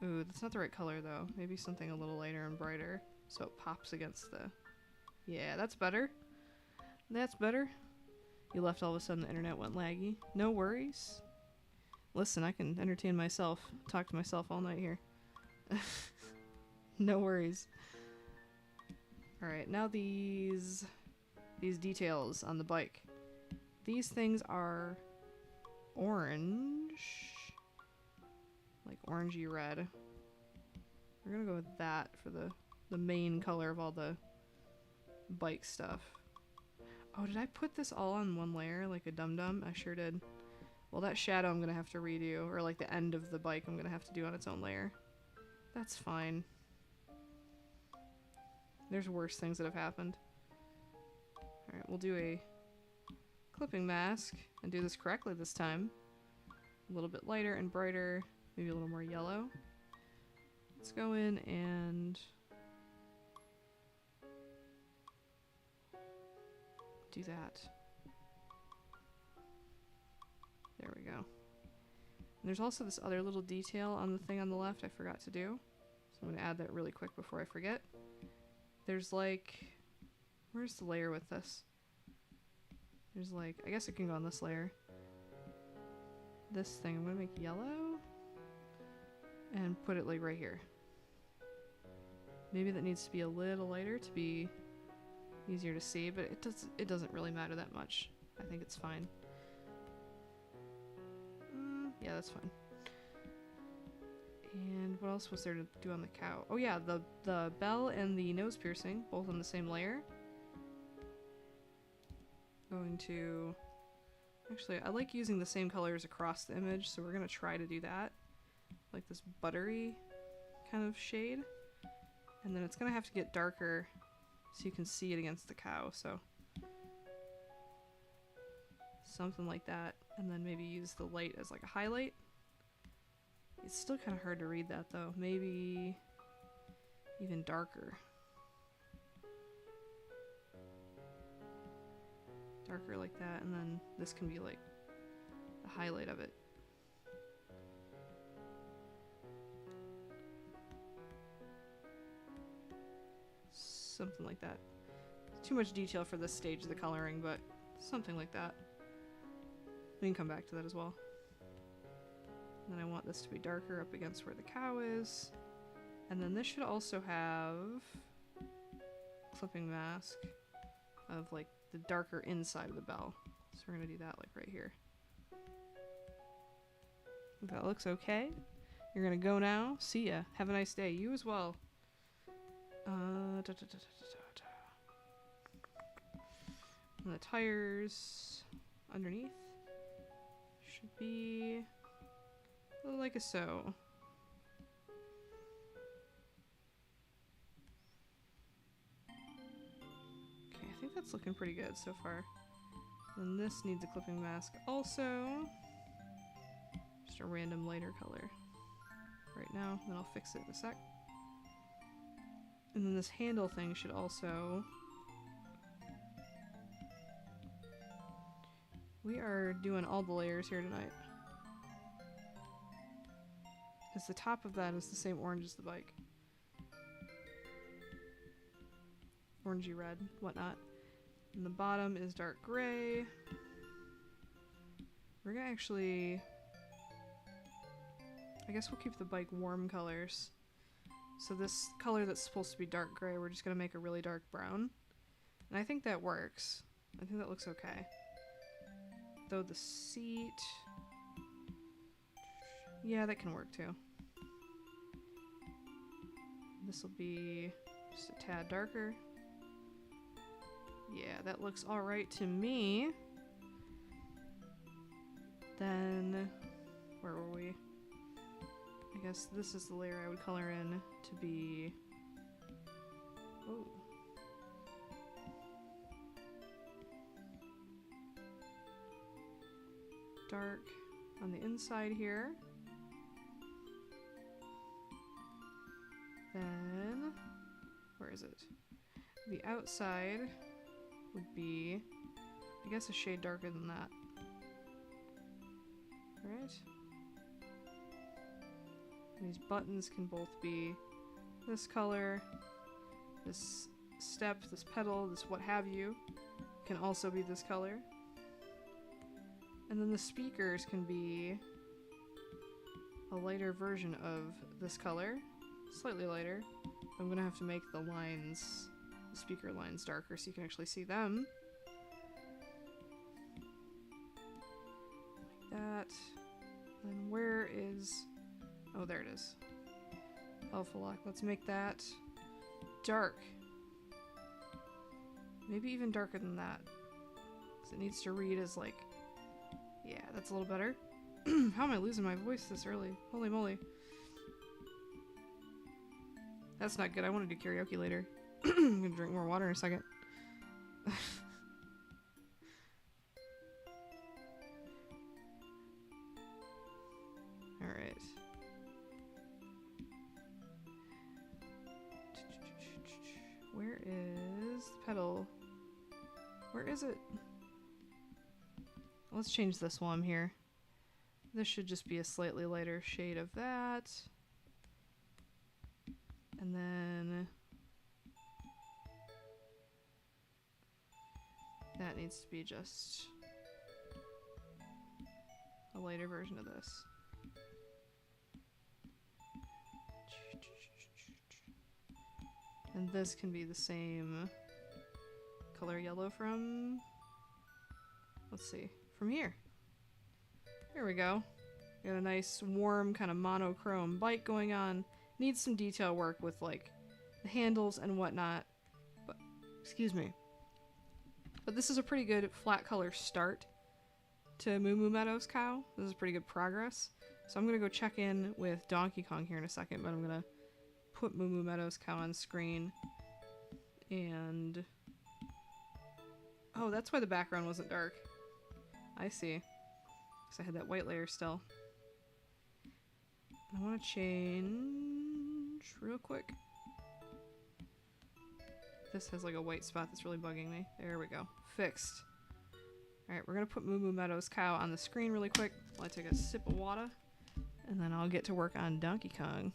Ooh, that's not the right color though. Maybe something a little lighter and brighter so it pops against the... Yeah, that's better. That's better. You left all of a sudden the internet went laggy. No worries. Listen, I can entertain myself. Talk to myself all night here. No worries. Alright, now these details on the bike. These things are orange. Like orangey red. We're gonna go with that for the main color of all the bike stuff. Oh, did I put this all on one layer like a dum-dum? I sure did. Well, that shadow I'm gonna have to redo, or like the end of the bike I'm gonna have to do on its own layer. That's fine. There's worse things that have happened. Alright, we'll do a clipping mask and do this correctly this time. A little bit lighter and brighter, maybe a little more yellow. Let's go in and do that. There we go. And there's also this other little detail on the thing on the left I forgot to do. So I'm going to add that really quick before I forget. There's like... Where's the layer with this? There's like... I guess it can go on this layer. This thing I'm going to make yellow. And put it like right here. Maybe that needs to be a little lighter to be easier to see, but it doesn't really matter that much. I think it's fine. Yeah, that's fine. And what else was there to do on the cow? Oh yeah, the bell and the nose piercing, both on the same layer. Going to... Actually, I like using the same colors across the image, so we're going to try to do that. Like this buttery kind of shade. And then it's going to have to get darker so you can see it against the cow, so... Something like that. And then maybe use the light as like a highlight. It's still kind of hard to read that though. Maybe even darker. Darker like that, and then this can be like the highlight of it. Something like that. Too much detail for this stage of the coloring, but something like that. We can come back to that as well. And then I want this to be darker up against where the cow is. And then this should also have clipping mask of like the darker inside of the bell. So we're gonna do that like right here. If that looks okay. You're gonna go now. See ya. Have a nice day. You as well. And the tires underneath should be like a so. Okay, I think that's looking pretty good so far. And this needs a clipping mask also. Just a random lighter color right now, then I'll fix it in a sec. And then this handle thing should also... We are doing all the layers here tonight. Because the top of that is the same orange as the bike. Orangey red, whatnot. And the bottom is dark gray. We're gonna actually... I guess we'll keep the bike warm colors. So this color that's supposed to be dark gray, we're just gonna make a really dark brown. And I think that works. I think that looks okay. Though the seat... Yeah, that can work too. This will be just a tad darker. Yeah, that looks alright to me. Then... Where were we? I guess this is the layer I would color in to be... Oh. Dark on the inside here. Then, where is it? The outside would be, I guess, a shade darker than that. Right? These buttons can both be this color, this step, this pedal, this what have you, can also be this color. And then the speakers can be a lighter version of this color, slightly lighter. I'm gonna have to make the lines, the speaker lines darker so you can actually see them. Like that. And where is... Oh, there it is. Alpha lock. Let's make that dark. Maybe even darker than that. Because it needs to read as like... Yeah, that's a little better. How am I losing my voice this early? Holy moly. That's not good. I want to do karaoke later. I'm gonna drink more water in a second. Alright. Where is the pedal? Where is it? Let's change this while I'm here. This should just be a slightly lighter shade of that. And then that needs to be just a lighter version of this. And this can be the same color yellow from, let's see, from here. There we go. Got a nice warm kind of monochrome bike going on. Needs some detail work with like the handles and whatnot. But, excuse me. But this is a pretty good flat color start to Moo Moo Meadows Cow. This is pretty good progress. So I'm gonna go check in with Donkey Kong here in a second, but I'm gonna put Moo Moo Meadows Cow on screen. And... Oh, that's why the background wasn't dark. I see. Because I had that white layer still. I want to change real quick. This has like a white spot that's really bugging me. There we go. Fixed. Alright, we're going to put Moo Moo Meadows Cow on the screen really quick while I take a sip of water. And then I'll get to work on Donkey Kong.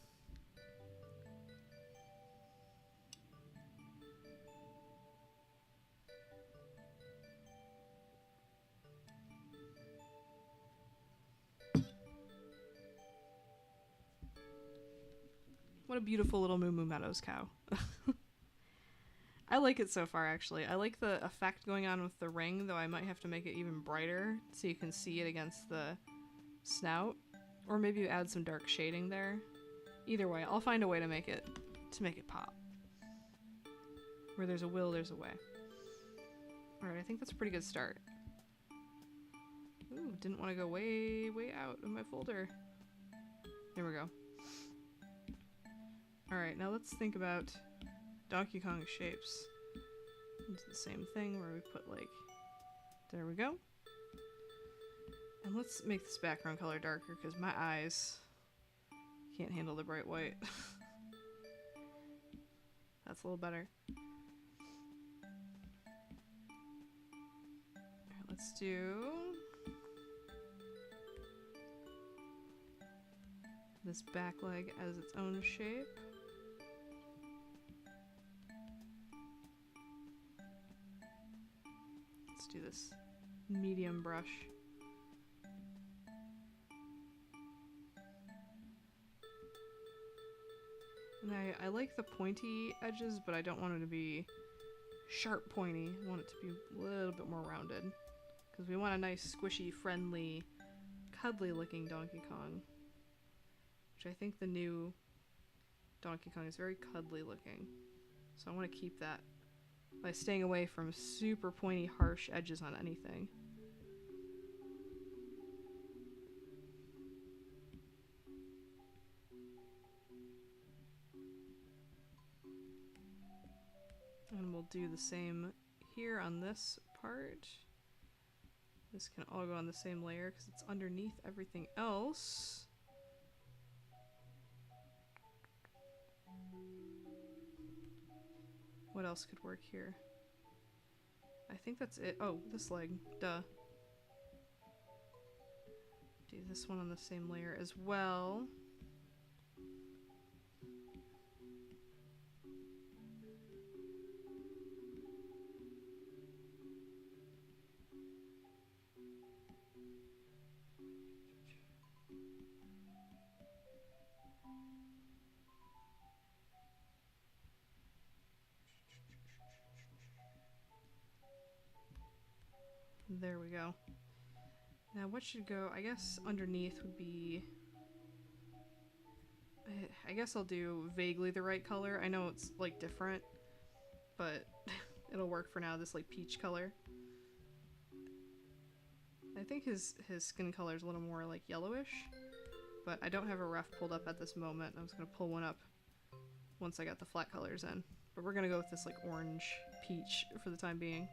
What a beautiful little Moo Moo Meadows Cow. I like it so far, actually. I like the effect going on with the ring, though I might have to make it even brighter so you can see it against the snout. Or maybe you add some dark shading there. Either way, I'll find a way to make it pop. Where there's a will, there's a way. Alright, I think that's a pretty good start. Ooh, didn't want to go way, way out of my folder. There we go. Alright, now let's think about Donkey Kong shapes. It's the same thing where we put like... There we go. And let's make this background color darker because my eyes can't handle the bright white. That's a little better. Alright, let's do... this back leg as its own shape. Let's do this medium brush. And I like the pointy edges, but I don't want it to be sharp pointy. I want it to be a little bit more rounded. Because we want a nice, squishy, friendly, cuddly looking Donkey Kong. Which I think the new Donkey Kong is very cuddly looking. So I want to keep that by staying away from super pointy, harsh edges on anything. And we'll do the same here on this part. This can all go on the same layer because it's underneath everything else. What else could work here? I think that's it. Oh, this leg. Duh. Do this one on the same layer as well. There we go. Now what should go? I guess underneath would be... I guess I'll do vaguely the right color. I know it's like different, but it'll work for now, this like peach color. I think his skin color is a little more like yellowish, but I don't have a ref pulled up at this moment. I was going to pull one up once I got the flat colors in. But we're going to go with this like orange peach for the time being.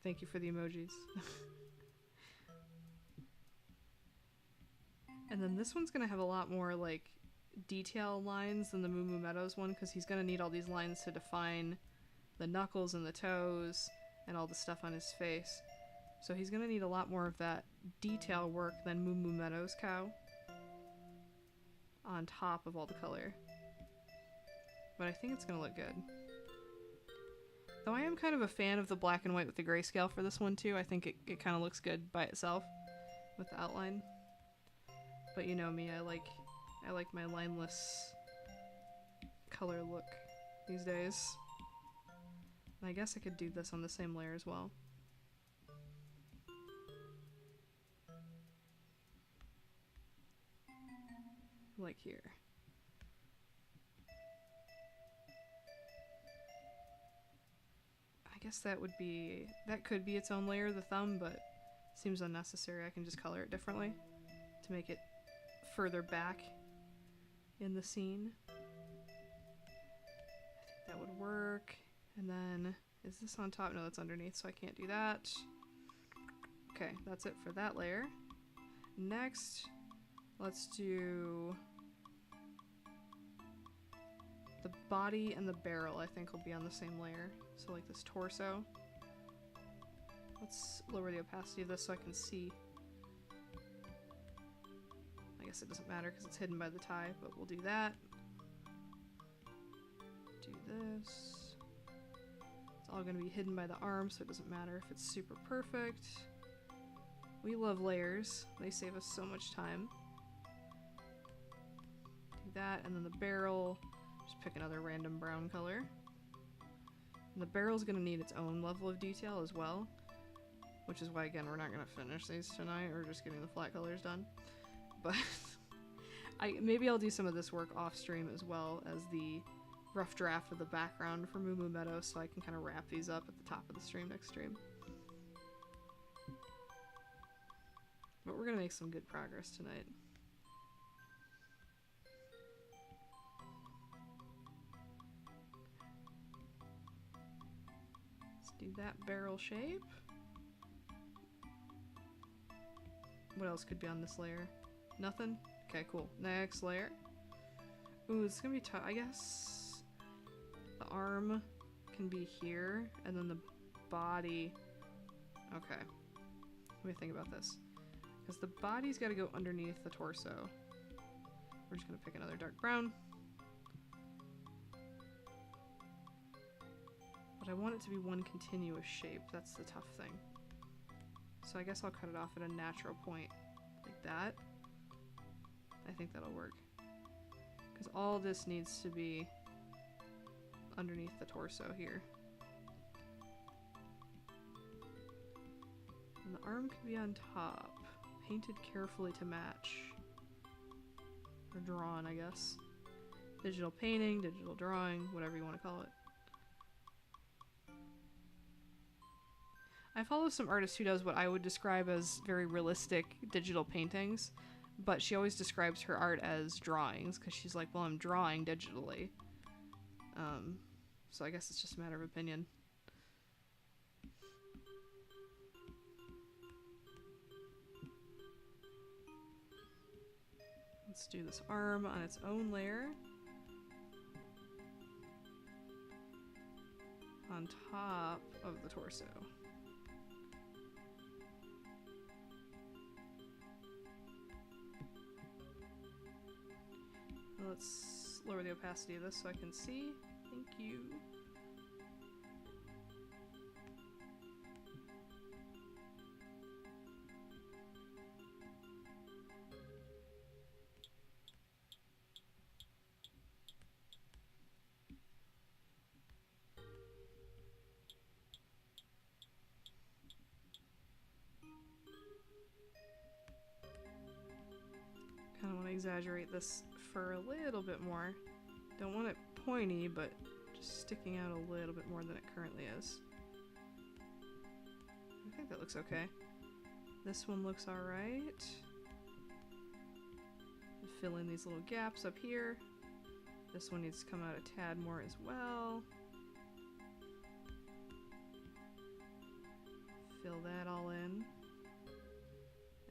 Thank you for the emojis. And then this one's gonna have a lot more like detail lines than the Moo Moo Meadows one, because he's gonna need all these lines to define the knuckles and the toes and all the stuff on his face. So he's gonna need a lot more of that detail work than Moo Moo Meadows cow on top of all the color. But I think it's gonna look good. Though I am kind of a fan of the black and white with the grayscale for this one too. I think it kind of looks good by itself with the outline. But you know me, I like my lineless color look these days. And I guess I could do this on the same layer as well. Like here. I guess that could be its own layer, the thumb, but it seems unnecessary. I can just color it differently to make it further back in the scene. I think that would work. And then, is this on top? No, that's underneath, so I can't do that. Okay, that's it for that layer. Next, let's do the body and the barrel, I think will be on the same layer. So like this torso. Let's lower the opacity of this so I can see. I guess it doesn't matter because it's hidden by the tie, but we'll do that. Do this. It's all going to be hidden by the arm, so it doesn't matter if it's super perfect. We love layers. They save us so much time. Do that, and then the barrel. Just pick another random brown color. And the barrel's going to need its own level of detail as well, which is why, again, we're not going to finish these tonight. We're just getting the flat colors done. But maybe I'll do some of this work off stream as well as the rough draft of the background for Moo Moo Meadows, so I can kind of wrap these up at the top of the stream next stream. But we're going to make some good progress tonight. Do that barrel shape. What else could be on this layer? Nothing? Okay, cool. Next layer. Ooh, it's gonna be tough. I guess the arm can be here, and then the body. Okay. Let me think about this. Because the body's gotta go underneath the torso. We're just gonna pick another dark brown. But I want it to be one continuous shape. That's the tough thing. So I guess I'll cut it off at a natural point like that. I think that'll work. Because all this needs to be underneath the torso here. And the arm can be on top. Painted carefully to match. Or drawn, I guess. Digital painting, digital drawing, whatever you want to call it. I follow some artist who does what I would describe as very realistic digital paintings, but she always describes her art as drawings because she's like, well, I'm drawing digitally. So I guess it's just a matter of opinion. Let's do this arm on its own layer. On top of the torso. Let's lower the opacity of this so I can see. Thank you. Kind of want to exaggerate this fur a little bit more. Don't want it pointy, but just sticking out a little bit more than it currently is. I think that looks okay. This one looks alright. Fill in these little gaps up here. This one needs to come out a tad more as well. Fill that all in.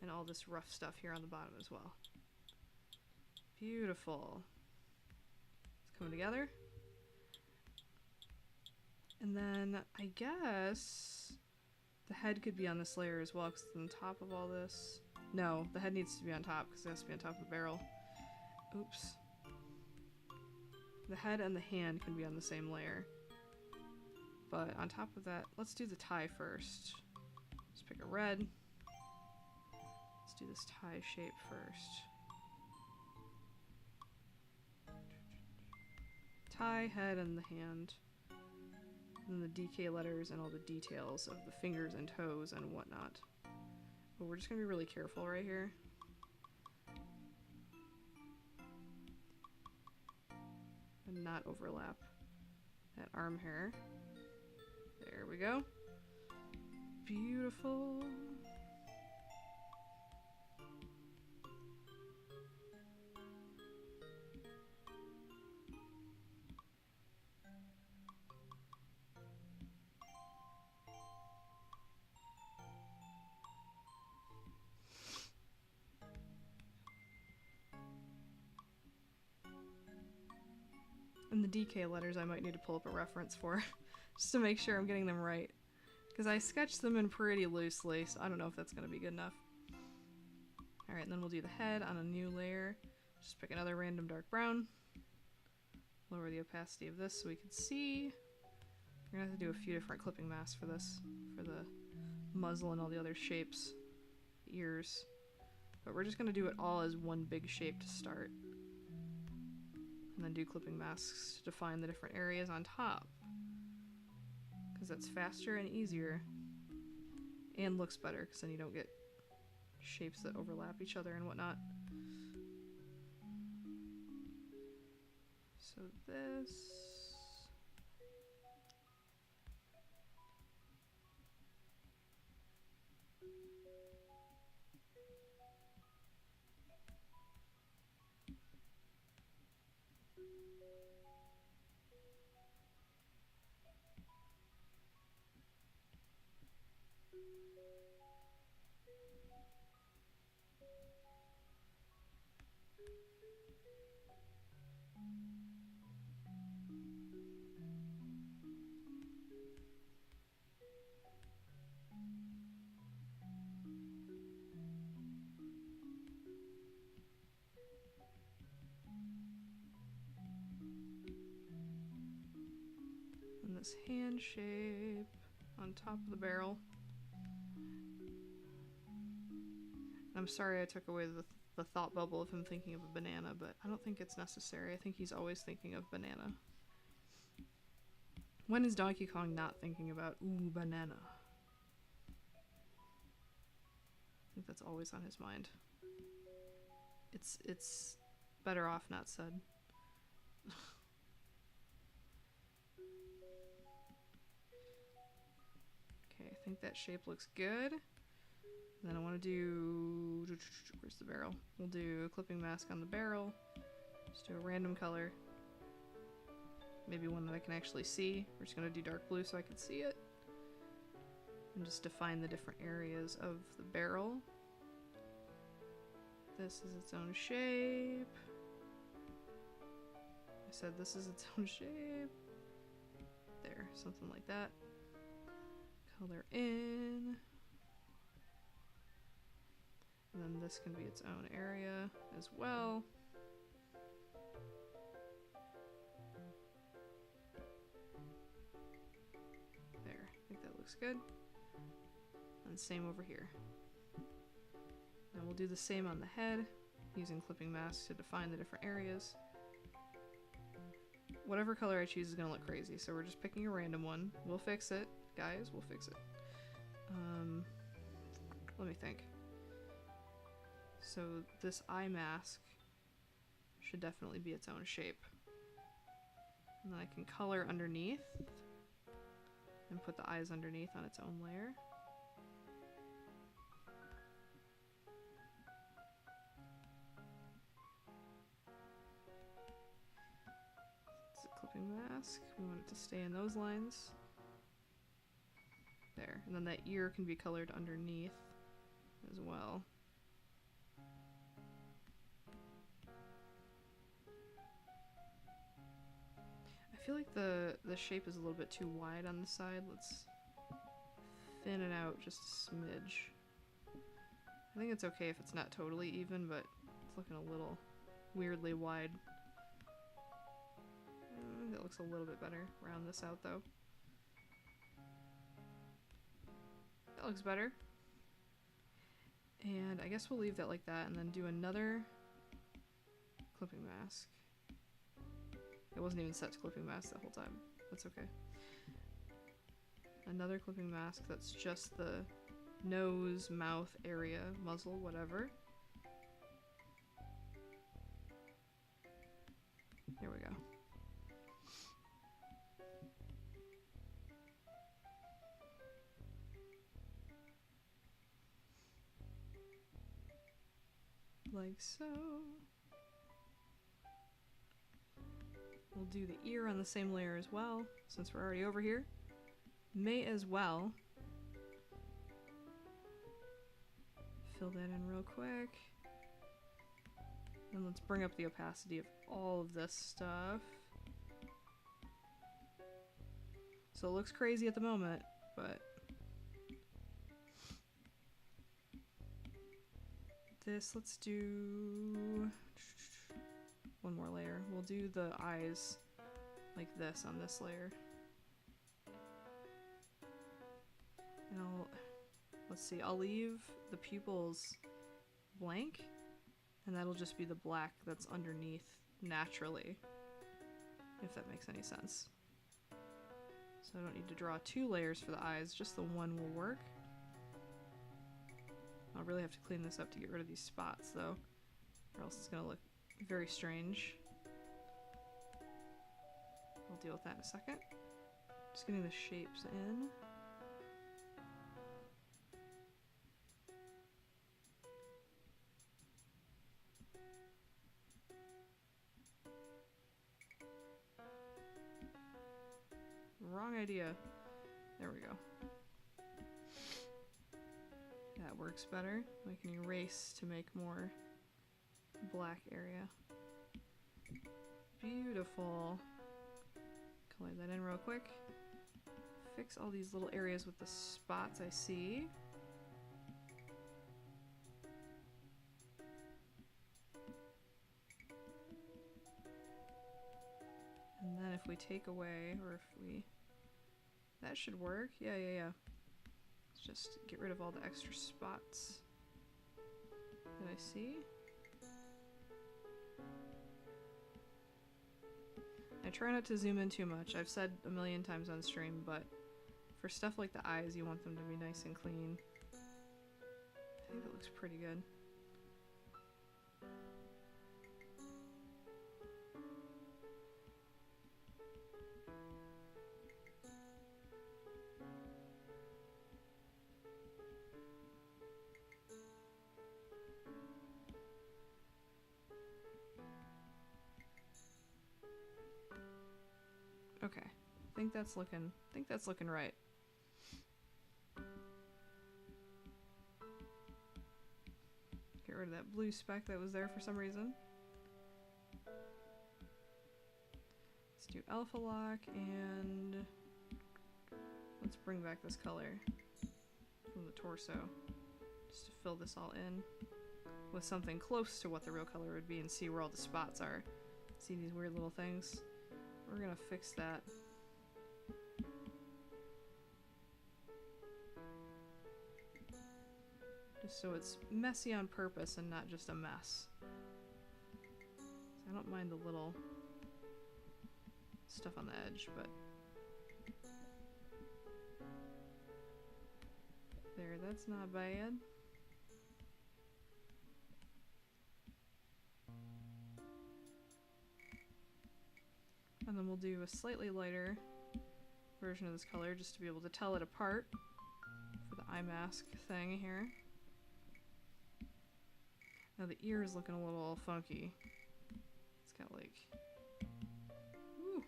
And all this rough stuff here on the bottom as well. Beautiful. It's coming together. And then I guess the head could be on this layer as well because it's on top of all this. No, the head needs to be on top because it has to be on top of the barrel. Oops. The head and the hand can be on the same layer. But on top of that, let's do the tie first. Let's pick a red. Let's do this tie shape first. Tie, head, and the hand. And then the DK letters and all the details of the fingers and toes and whatnot. But we're just gonna be really careful right here. And not overlap that arm hair. There we go. Beautiful. And the DK letters I might need to pull up a reference for, just to make sure I'm getting them right. Because I sketched them in pretty loosely, so I don't know if that's going to be good enough. Alright, and then we'll do the head on a new layer. Just pick another random dark brown. Lower the opacity of this so we can see. We're going to have to do a few different clipping masks for this. For the muzzle and all the other shapes. The ears. But we're just going to do it all as one big shape to start. And then do clipping masks to define the different areas on top. Because that's faster and easier. And looks better, because then you don't get shapes that overlap each other and whatnot. So this... and this hand shape on top of the barrel. I'm sorry I took away the thought bubble of him thinking of a banana, but I don't think it's necessary. I think he's always thinking of banana. When is Donkey Kong not thinking about, ooh, banana? I think that's always on his mind. It's better off not said. Okay, I think that shape looks good. And then I want to do... Where's the barrel? We'll do a clipping mask on the barrel. Just do a random color. Maybe one that I can actually see. We're just going to do dark blue so I can see it. And just define the different areas of the barrel. This is its own shape. I said this is its own shape. There, something like that. Color in. And then this can be its own area as well. There, I think that looks good. And same over here. Now we'll do the same on the head, using clipping masks to define the different areas. Whatever color I choose is gonna look crazy, so we're just picking a random one. We'll fix it, guys, we'll fix it. Let me think. So this eye mask should definitely be its own shape. And then I can color underneath and put the eyes underneath on its own layer. It's a clipping mask. We want it to stay in those lines. There. And then that ear can be colored underneath as well. I feel like the shape is a little bit too wide on the side. Let's thin it out just a smidge. I think it's okay if it's not totally even, but it's looking a little weirdly wide. That looks a little bit better. Round this out though. That looks better. And I guess we'll leave that like that and then do another clipping mask. It wasn't even set to clipping mask the whole time. That's okay. Another clipping mask that's just the nose, mouth area, muzzle, whatever. There we go. Like so. We'll do the ear on the same layer as well, since we're already over here. May as well fill that in real quick. And let's bring up the opacity of all of this stuff. So it looks crazy at the moment, but this, let's do one more layer. We'll do the eyes like this on this layer. And let's see, I'll leave the pupils blank, and that'll just be the black that's underneath naturally, if that makes any sense. So I don't need to draw two layers for the eyes, just the one will work. I'll really have to clean this up to get rid of these spots though, or else it's gonna look very strange. We'll deal with that in a second. Just getting the shapes in. Wrong idea. There we go. That works better. We can erase to make more black area. Beautiful. Color that in real quick. Fix all these little areas with the spots I see. And then if we take away, or if we... That should work. Yeah. Let's just get rid of all the extra spots that I see. I try not to zoom in too much. I've said a million times on stream, but for stuff like the eyes, you want them to be nice and clean. I think that looks pretty good. Okay, I think that's looking right. Get rid of that blue speck that was there for some reason. Let's do alpha lock and let's bring back this color from the torso just to fill this all in with something close to what the real color would be and see where all the spots are. See these weird little things? We're gonna fix that. Just so it's messy on purpose and not just a mess. So I don't mind the little stuff on the edge, but there, that's not bad. And then we'll do a slightly lighter version of this color just to be able to tell it apart for the eye mask thing here. Now the ear is looking a little funky. It's got like... Woo!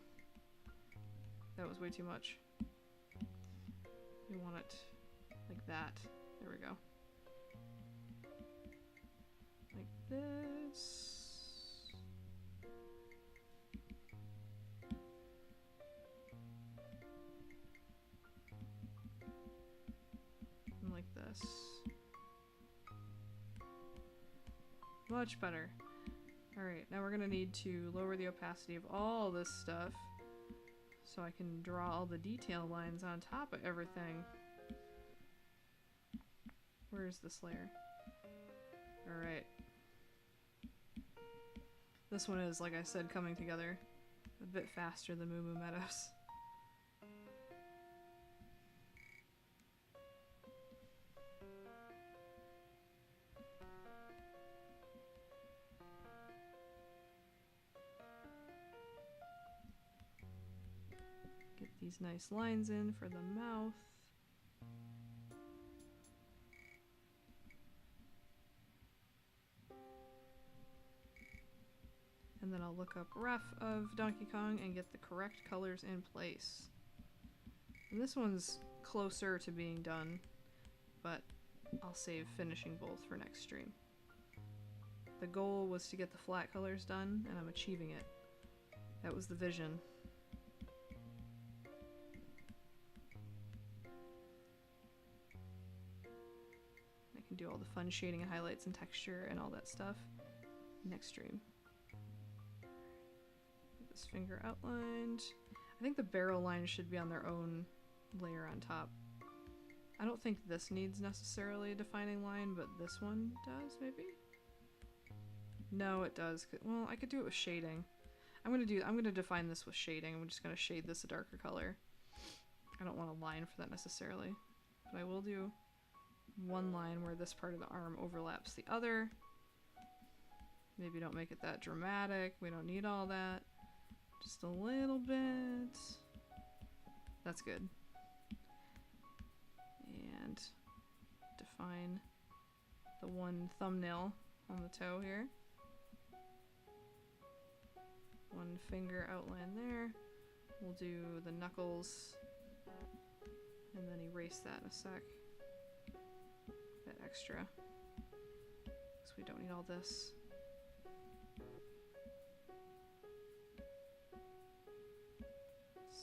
That was way too much. You want it like that. There we go. Like this. And like this. Much better. Alright, now we're gonna need to lower the opacity of all this stuff so I can draw all the detail lines on top of everything. Where's this layer? Alright. This one is, like I said, coming together a bit faster than Moo Moo Meadows. Get these nice lines in for the mouth. And then I'll look up ref of Donkey Kong and get the correct colors in place. And this one's closer to being done, but I'll save finishing both for next stream. The goal was to get the flat colors done, and I'm achieving it. That was the vision. I can do all the fun shading and highlights and texture and all that stuff next stream. Get this finger outlined. I think the barrel lines should be on their own layer on top. I don't think this needs necessarily a defining line, but this one does, maybe? No, it does. Well, I could do it with shading. I'm gonna define this with shading. I'm just gonna shade this a darker color. I don't want a line for that necessarily, but I will do one line where this part of the arm overlaps the other. Maybe don't make it that dramatic. We don't need all that. Just a little bit. That's good. And define the one thumbnail on the toe here. One finger outline there. We'll do the knuckles and then erase that in a sec. That extra. Because we don't need all this.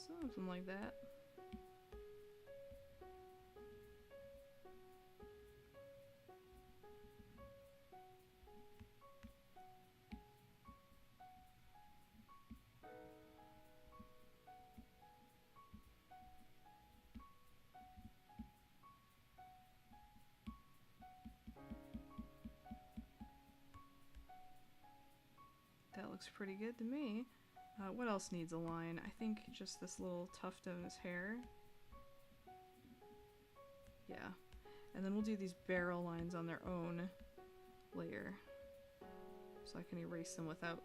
Something like that. That looks pretty good to me. What else needs a line? I think just this little tuft of his hair. Yeah. And then we'll do these barrel lines on their own layer. So I can erase them without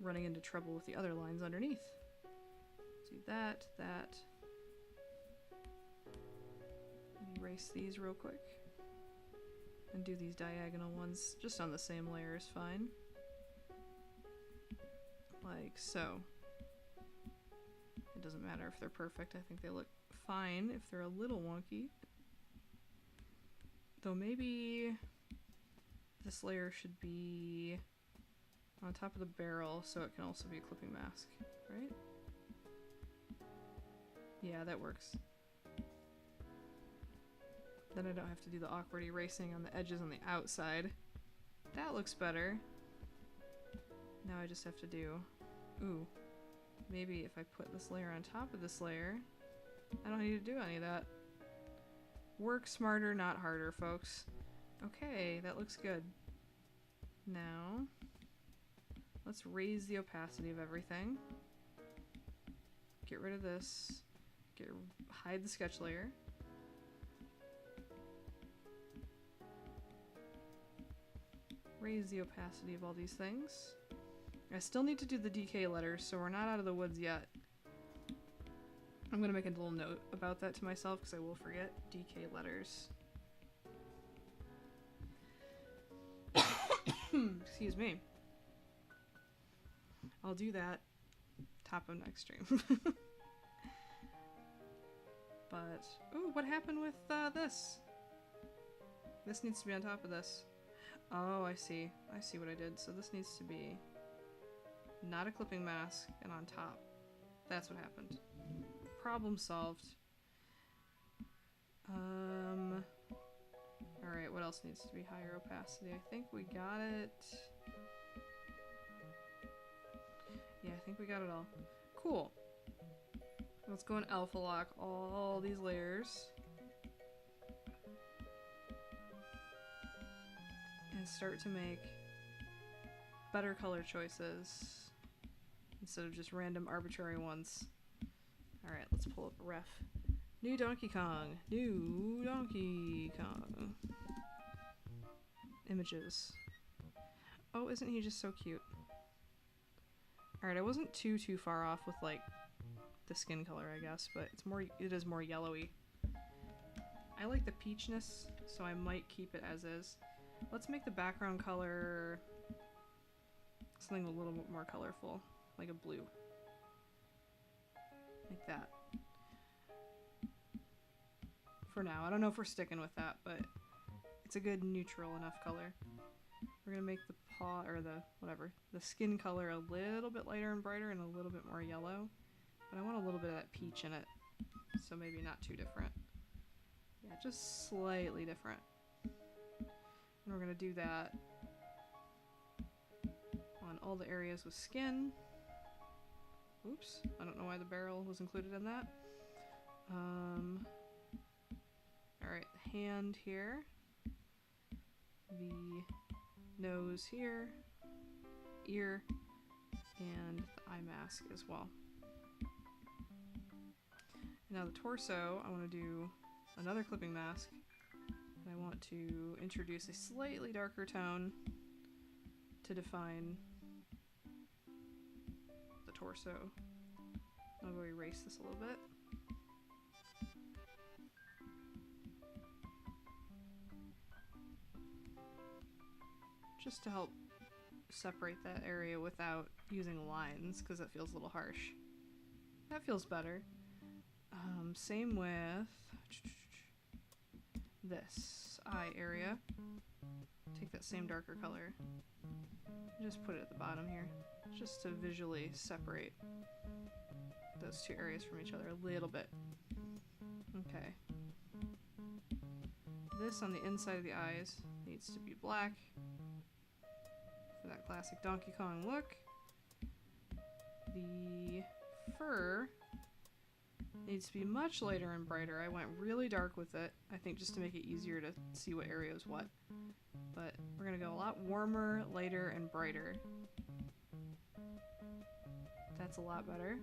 running into trouble with the other lines underneath. Do that, that. And erase these real quick. And do these diagonal ones just on the same layer is fine. Like so. It doesn't matter if they're perfect. I think they look fine if they're a little wonky. Though maybe this layer should be on top of the barrel so it can also be a clipping mask, right? Yeah, that works. Then I don't have to do the awkward erasing on the edges on the outside. That looks better. Now I just have to do... Ooh. Maybe if I put this layer on top of this layer, I don't need to do any of that. Work smarter, not harder, folks. Okay, that looks good. Now, let's raise the opacity of everything. Get rid of this. Hide the sketch layer. Raise the opacity of all these things. I still need to do the DK letters, so we're not out of the woods yet. I'm gonna make a little note about that to myself because I will forget. DK letters. Excuse me. I'll do that top of next stream. But, ooh, what happened with this? This needs to be on top of this. Oh, I see. I see what I did. So this needs to be not a clipping mask and on top. That's what happened. Problem solved. Alright, what else needs to be higher opacity? I think we got it. Yeah, I think we got it all. Cool. Let's go and alpha lock all these layers. And start to make better color choices instead of just random arbitrary ones. Alright, let's pull up a ref. New Donkey Kong. New Donkey Kong. Images. Oh, isn't he just so cute? Alright, I wasn't too far off with like the skin color, I guess, but it is more yellowy. I like the peachness, so I might keep it as is. Let's make the background color something a little bit more colorful, like a blue. Like that. For now. I don't know if we're sticking with that, but it's a good neutral enough color. We're gonna make the paw, or the skin color a little bit lighter and brighter and a little bit more yellow. But I want a little bit of that peach in it, so maybe not too different. Yeah, just slightly different. And we're gonna do that on all the areas with skin. Oops, I don't know why the barrel was included in that. Alright, the hand here. The nose here. Ear. And the eye mask as well. Now the torso, I want to do another clipping mask. And I want to introduce a slightly darker tone to define the torso. I'll go erase this a little bit. Just to help separate that area without using lines, because that feels a little harsh. That feels better. Same with this eye area. Take that same darker color. Just put it at the bottom here, just to visually separate those two areas from each other a little bit. Okay. This on the inside of the eyes needs to be black for that classic Donkey Kong look. The fur needs to be much lighter and brighter. I went really dark with it, I think, just to make it easier to see what area is what. But we're gonna go a lot warmer, lighter, and brighter. That's a lot better.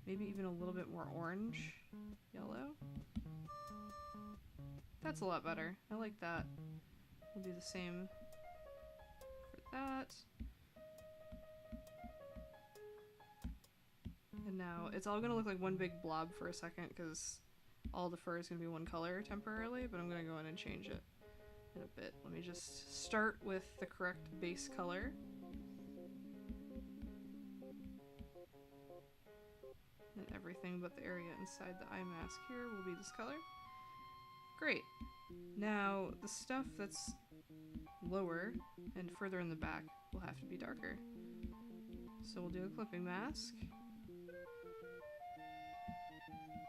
Maybe even a little bit more orange, yellow. That's a lot better. I like that. We'll do the same for that. And now it's all gonna look like one big blob for a second because all the fur is gonna be one color temporarily, but I'm gonna go in and change it in a bit. Let me just start with the correct base color. And everything but the area inside the eye mask here will be this color. Great. Now, the stuff that's lower and further in the back will have to be darker. So we'll do a clipping mask.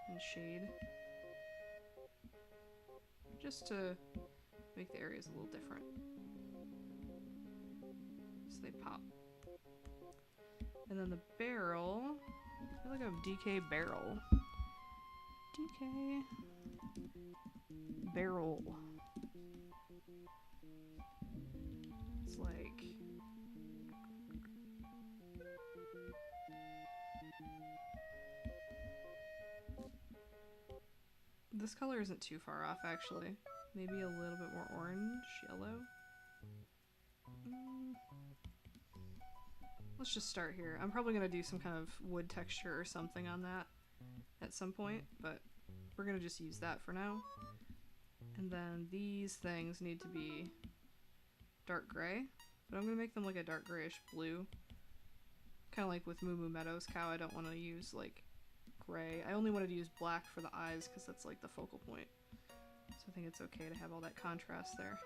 And shade. Just to make the areas a little different. So they pop. And then the barrel, I feel like I have DK barrel. DK barrel. It's like this color isn't too far off actually. Maybe a little bit more orange, yellow. Let's just start here. I'm probably gonna do some kind of wood texture or something on that at some point, but we're gonna just use that for now. And then these things need to be dark gray, but I'm gonna make them like a dark grayish blue. Kind of like with Moo Moo Meadows cow, I don't want to use like gray. I only wanted to use black for the eyes because that's like the focal point. So I think it's okay to have all that contrast there.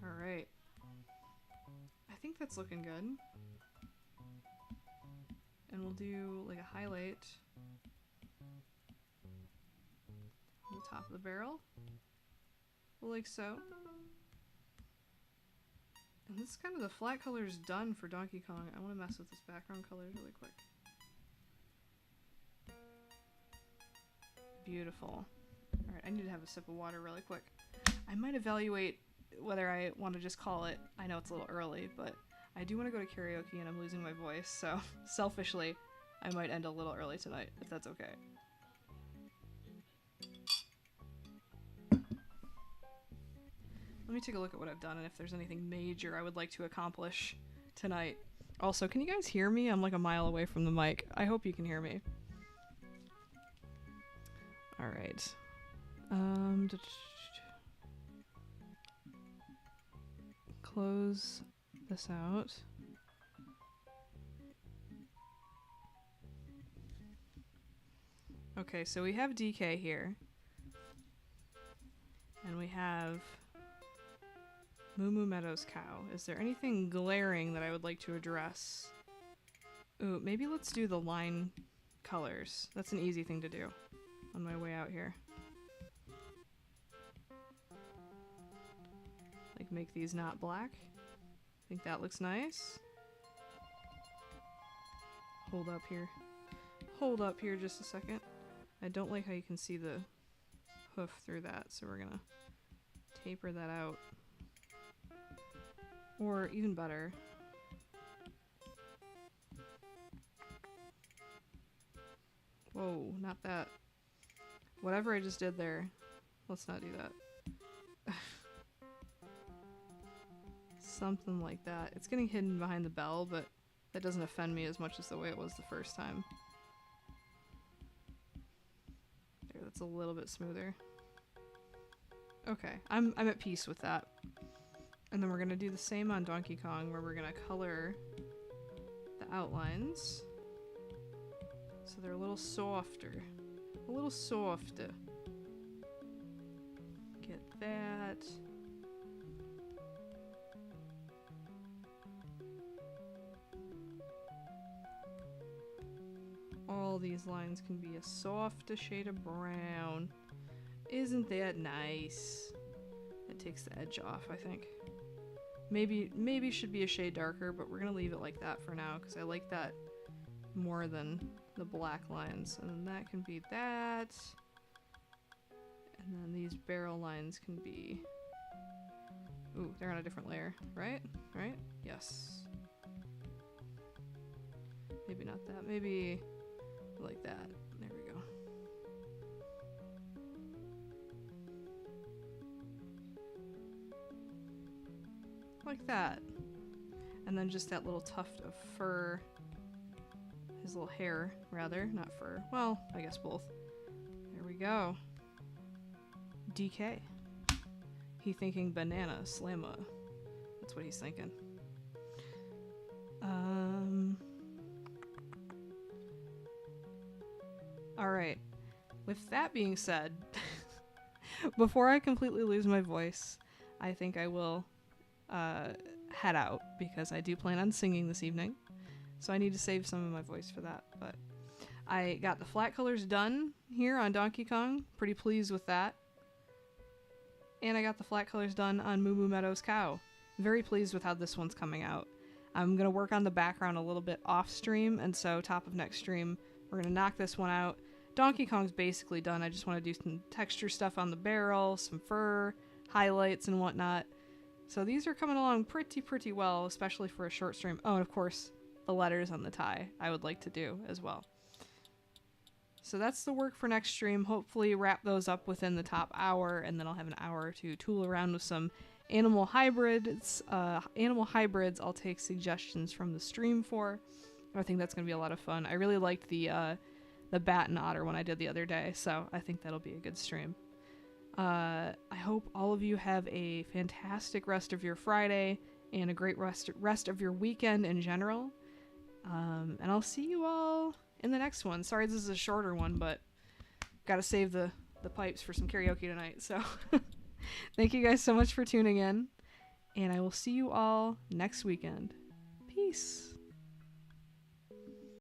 Alright. I think that's looking good. And we'll do like a highlight on the top of the barrel. Like so. And this is kind of the flat colors done for Donkey Kong. I want to mess with this background colors really quick. Beautiful. Alright, I need to have a sip of water really quick. I might evaluate whether I want to just call it. I know it's a little early, but I do want to go to karaoke and I'm losing my voice, so selfishly, I might end a little early tonight, if that's okay. Let me take a look at what I've done and if there's anything major I would like to accomplish tonight. Also, can you guys hear me? I'm like a mile away from the mic. I hope you can hear me. Alright. Close this out. Okay, so we have DK here. And we have Moo Moo Meadows cow. Is there anything glaring that I would like to address? Ooh, maybe let's do the line colors. That's an easy thing to do on my way out here. Like make these not black. I think that looks nice. Hold up here. Hold up here just a second. I don't like how you can see the hoof through that, so we're gonna taper that out. Or even better, whoa, not that. Whatever I just did there, let's not do that. Something like that. It's getting hidden behind the bell, but that doesn't offend me as much as the way it was the first time. There, that's a little bit smoother. Okay, I'm at peace with that. And then we're gonna do the same on Donkey Kong, where we're gonna color the outlines so they're a little softer. A little softer. Get that. All these lines can be a softer shade of brown. Isn't that nice? It takes the edge off, I think. Maybe should be a shade darker, but we're gonna leave it like that for now because I like that more than the black lines. And then that can be that. And then these barrel lines can be... Ooh, they're on a different layer, right? Right? Yes. Maybe not that. Maybe like that. There we go. Like that. And then just that little tuft of fur. His little hair, rather. Not fur. Well, I guess both. There we go. DK. He thinking banana slamma. That's what he's thinking. All right. With that being said, before I completely lose my voice, I think I will head out because I do plan on singing this evening. So I need to save some of my voice for that. But I got the flat colors done here on Donkey Kong. Pretty pleased with that. And I got the flat colors done on Moo Moo Meadows Cow. Very pleased with how this one's coming out. I'm going to work on the background a little bit off stream, and so top of next stream, we're going to knock this one out. Donkey Kong's basically done. I just want to do some texture stuff on the barrel, some fur, highlights, and whatnot. So these are coming along pretty well, especially for a short stream. Oh, and of course, the letters on the tie I would like to do as well. So that's the work for next stream. Hopefully wrap those up within the top hour, and then I'll have an hour to tool around with some animal hybrids. I'll take suggestions from the stream for. I think that's going to be a lot of fun. I really liked the bat and otter one I did the other day, so I think that'll be a good stream. I hope all of you have a fantastic rest of your Friday and a great rest of your weekend in general. And I'll see you all in the next one. Sorry this is a shorter one, but gotta save the pipes for some karaoke tonight. So thank you guys so much for tuning in, and I will see you all next weekend. Peace.